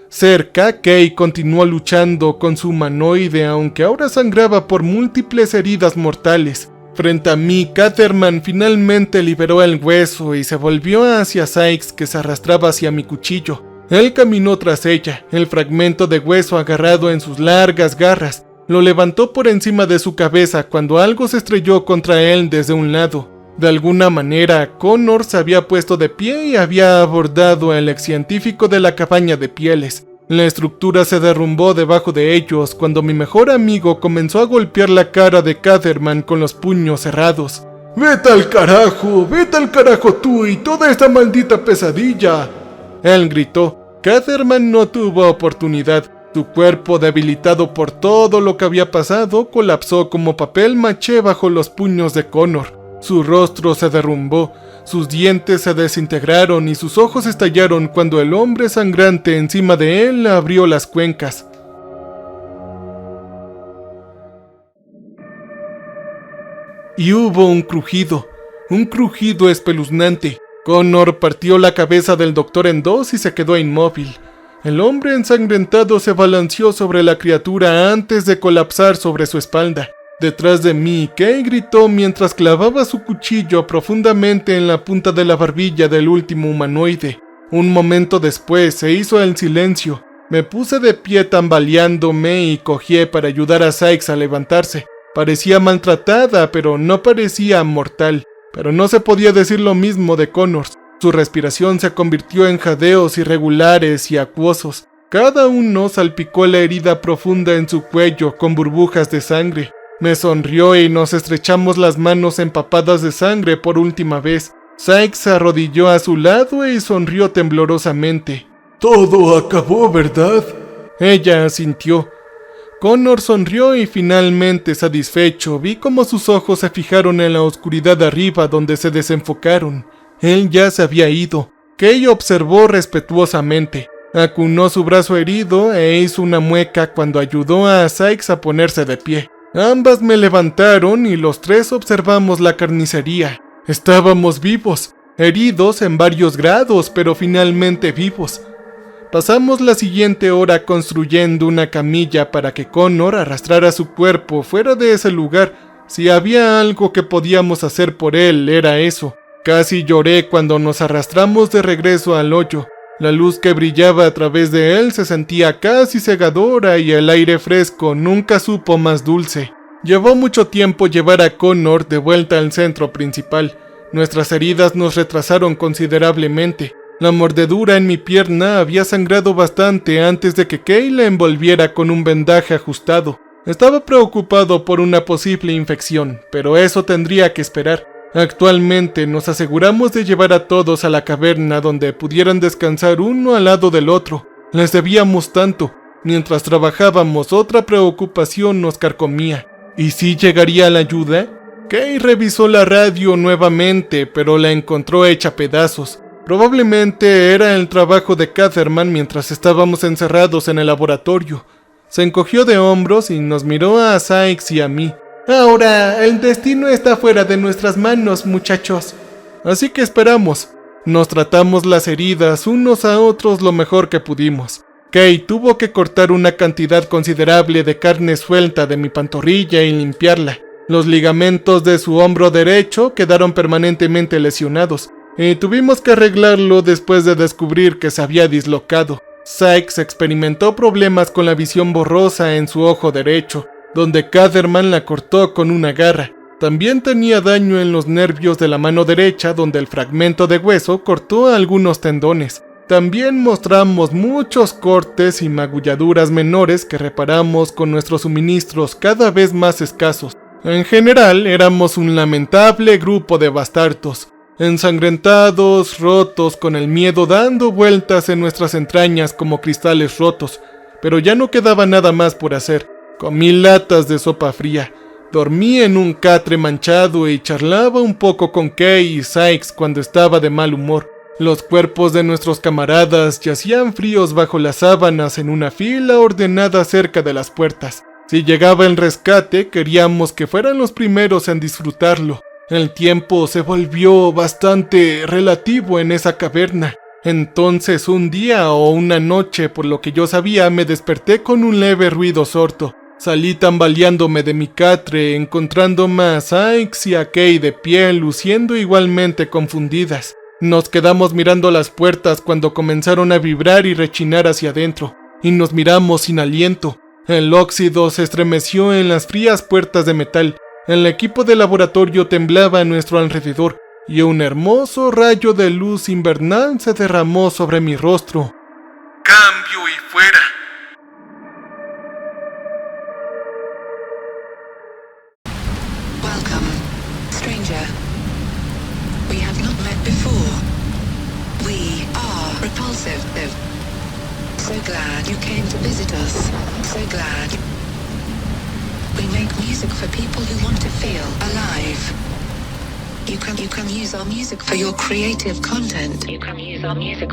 Cerca, Kay continuó luchando con su humanoide, aunque ahora sangraba por múltiples heridas mortales. Frente a mí, Catherman finalmente liberó el hueso y se volvió hacia Sykes, que se arrastraba hacia mi cuchillo. Él caminó tras ella, el fragmento de hueso agarrado en sus largas garras. Lo levantó por encima de su cabeza cuando algo se estrelló contra él desde un lado. De alguna manera, Connor se había puesto de pie y había abordado al ex científico de la cabaña de pieles. La estructura se derrumbó debajo de ellos cuando mi mejor amigo comenzó a golpear la cara de Catherman con los puños cerrados. ¡Vete al carajo tú y toda esta maldita pesadilla!, él gritó. Catherman no tuvo oportunidad. Su cuerpo, debilitado por todo lo que había pasado, colapsó como papel maché bajo los puños de Connor. Su rostro se derrumbó, sus dientes se desintegraron y sus ojos estallaron cuando el hombre sangrante encima de él abrió las cuencas. Y hubo un crujido espeluznante. Connor partió la cabeza del doctor en dos y se quedó inmóvil. El hombre ensangrentado se balanceó sobre la criatura antes de colapsar sobre su espalda. Detrás de mí, Kay gritó mientras clavaba su cuchillo profundamente en la punta de la barbilla del último humanoide. Un momento después se hizo el silencio. Me puse de pie tambaleándome y cojeé para ayudar a Sykes a levantarse. Parecía maltratada, pero no parecía mortal. Pero no se podía decir lo mismo de Connors. Su respiración se convirtió en jadeos irregulares y acuosos. Cada uno salpicó la herida profunda en su cuello con burbujas de sangre. Me sonrió y nos estrechamos las manos empapadas de sangre por última vez. Sykes se arrodilló a su lado y sonrió temblorosamente. Todo acabó, ¿verdad? Ella asintió. Connor sonrió y finalmente, satisfecho, vi cómo sus ojos se fijaron en la oscuridad arriba donde se desenfocaron. Él ya se había ido. Kay observó respetuosamente. Acunó su brazo herido e hizo una mueca cuando ayudó a Sykes a ponerse de pie. Ambas me levantaron y los tres observamos la carnicería. Estábamos vivos, heridos en varios grados, pero finalmente vivos. Pasamos la siguiente hora construyendo una camilla para que Connor arrastrara su cuerpo fuera de ese lugar. Si había algo que podíamos hacer por él, era eso. Casi lloré cuando nos arrastramos de regreso al hoyo. La luz que brillaba a través de él se sentía casi cegadora y el aire fresco nunca supo más dulce. Llevó mucho tiempo llevar a Connor de vuelta al centro principal. Nuestras heridas nos retrasaron considerablemente. La mordedura en mi pierna había sangrado bastante antes de que Kay la envolviera con un vendaje ajustado. Estaba preocupado por una posible infección, pero eso tendría que esperar. Actualmente nos aseguramos de llevar a todos a la caverna donde pudieran descansar uno al lado del otro. Les debíamos tanto. Mientras trabajábamos, otra preocupación nos carcomía. ¿Y si llegaría la ayuda? Kay revisó la radio nuevamente, pero la encontró hecha pedazos. Probablemente era el trabajo de Catherman mientras estábamos encerrados en el laboratorio. Se encogió de hombros y nos miró a Sykes y a mí. Ahora, el destino está fuera de nuestras manos, muchachos. Así que esperamos. Nos tratamos las heridas unos a otros lo mejor que pudimos. Kay tuvo que cortar una cantidad considerable de carne suelta de mi pantorrilla y limpiarla. Los ligamentos de su hombro derecho quedaron permanentemente lesionados. Y tuvimos que arreglarlo después de descubrir que se había dislocado. Sykes experimentó problemas con la visión borrosa en su ojo derecho, donde Catherman la cortó con una garra. También tenía daño en los nervios de la mano derecha, donde el fragmento de hueso cortó algunos tendones. También mostramos muchos cortes y magulladuras menores que reparamos con nuestros suministros cada vez más escasos. En general, éramos un lamentable grupo de bastardos. Ensangrentados, rotos, con el miedo dando vueltas en nuestras entrañas como cristales rotos, pero ya no quedaba nada más por hacer. Comí latas de sopa fría, dormí en un catre manchado y charlaba un poco con Kay y Sykes cuando estaba de mal humor. Los cuerpos de nuestros camaradas yacían fríos bajo las sábanas en una fila ordenada cerca de las puertas. Si llegaba el rescate, queríamos que fueran los primeros en disfrutarlo. El tiempo se volvió bastante relativo en esa caverna. Entonces un día o una noche, por lo que yo sabía, me desperté con un leve ruido sordo. Salí tambaleándome de mi catre, encontrando a Sykes y a Kay de pie, luciendo igualmente confundidas. Nos quedamos mirando las puertas cuando comenzaron a vibrar y rechinar hacia adentro, y nos miramos sin aliento. El óxido se estremeció en las frías puertas de metal. El equipo de laboratorio temblaba a nuestro alrededor, y un hermoso rayo de luz invernal se derramó sobre mi rostro. ¡Cambio y fuera! Welcome, stranger. We have not met before. We are repulsive. So glad you came to visit us. So glad. We make music for people who want to feel alive. You can use our music for your creative content. You can use our music.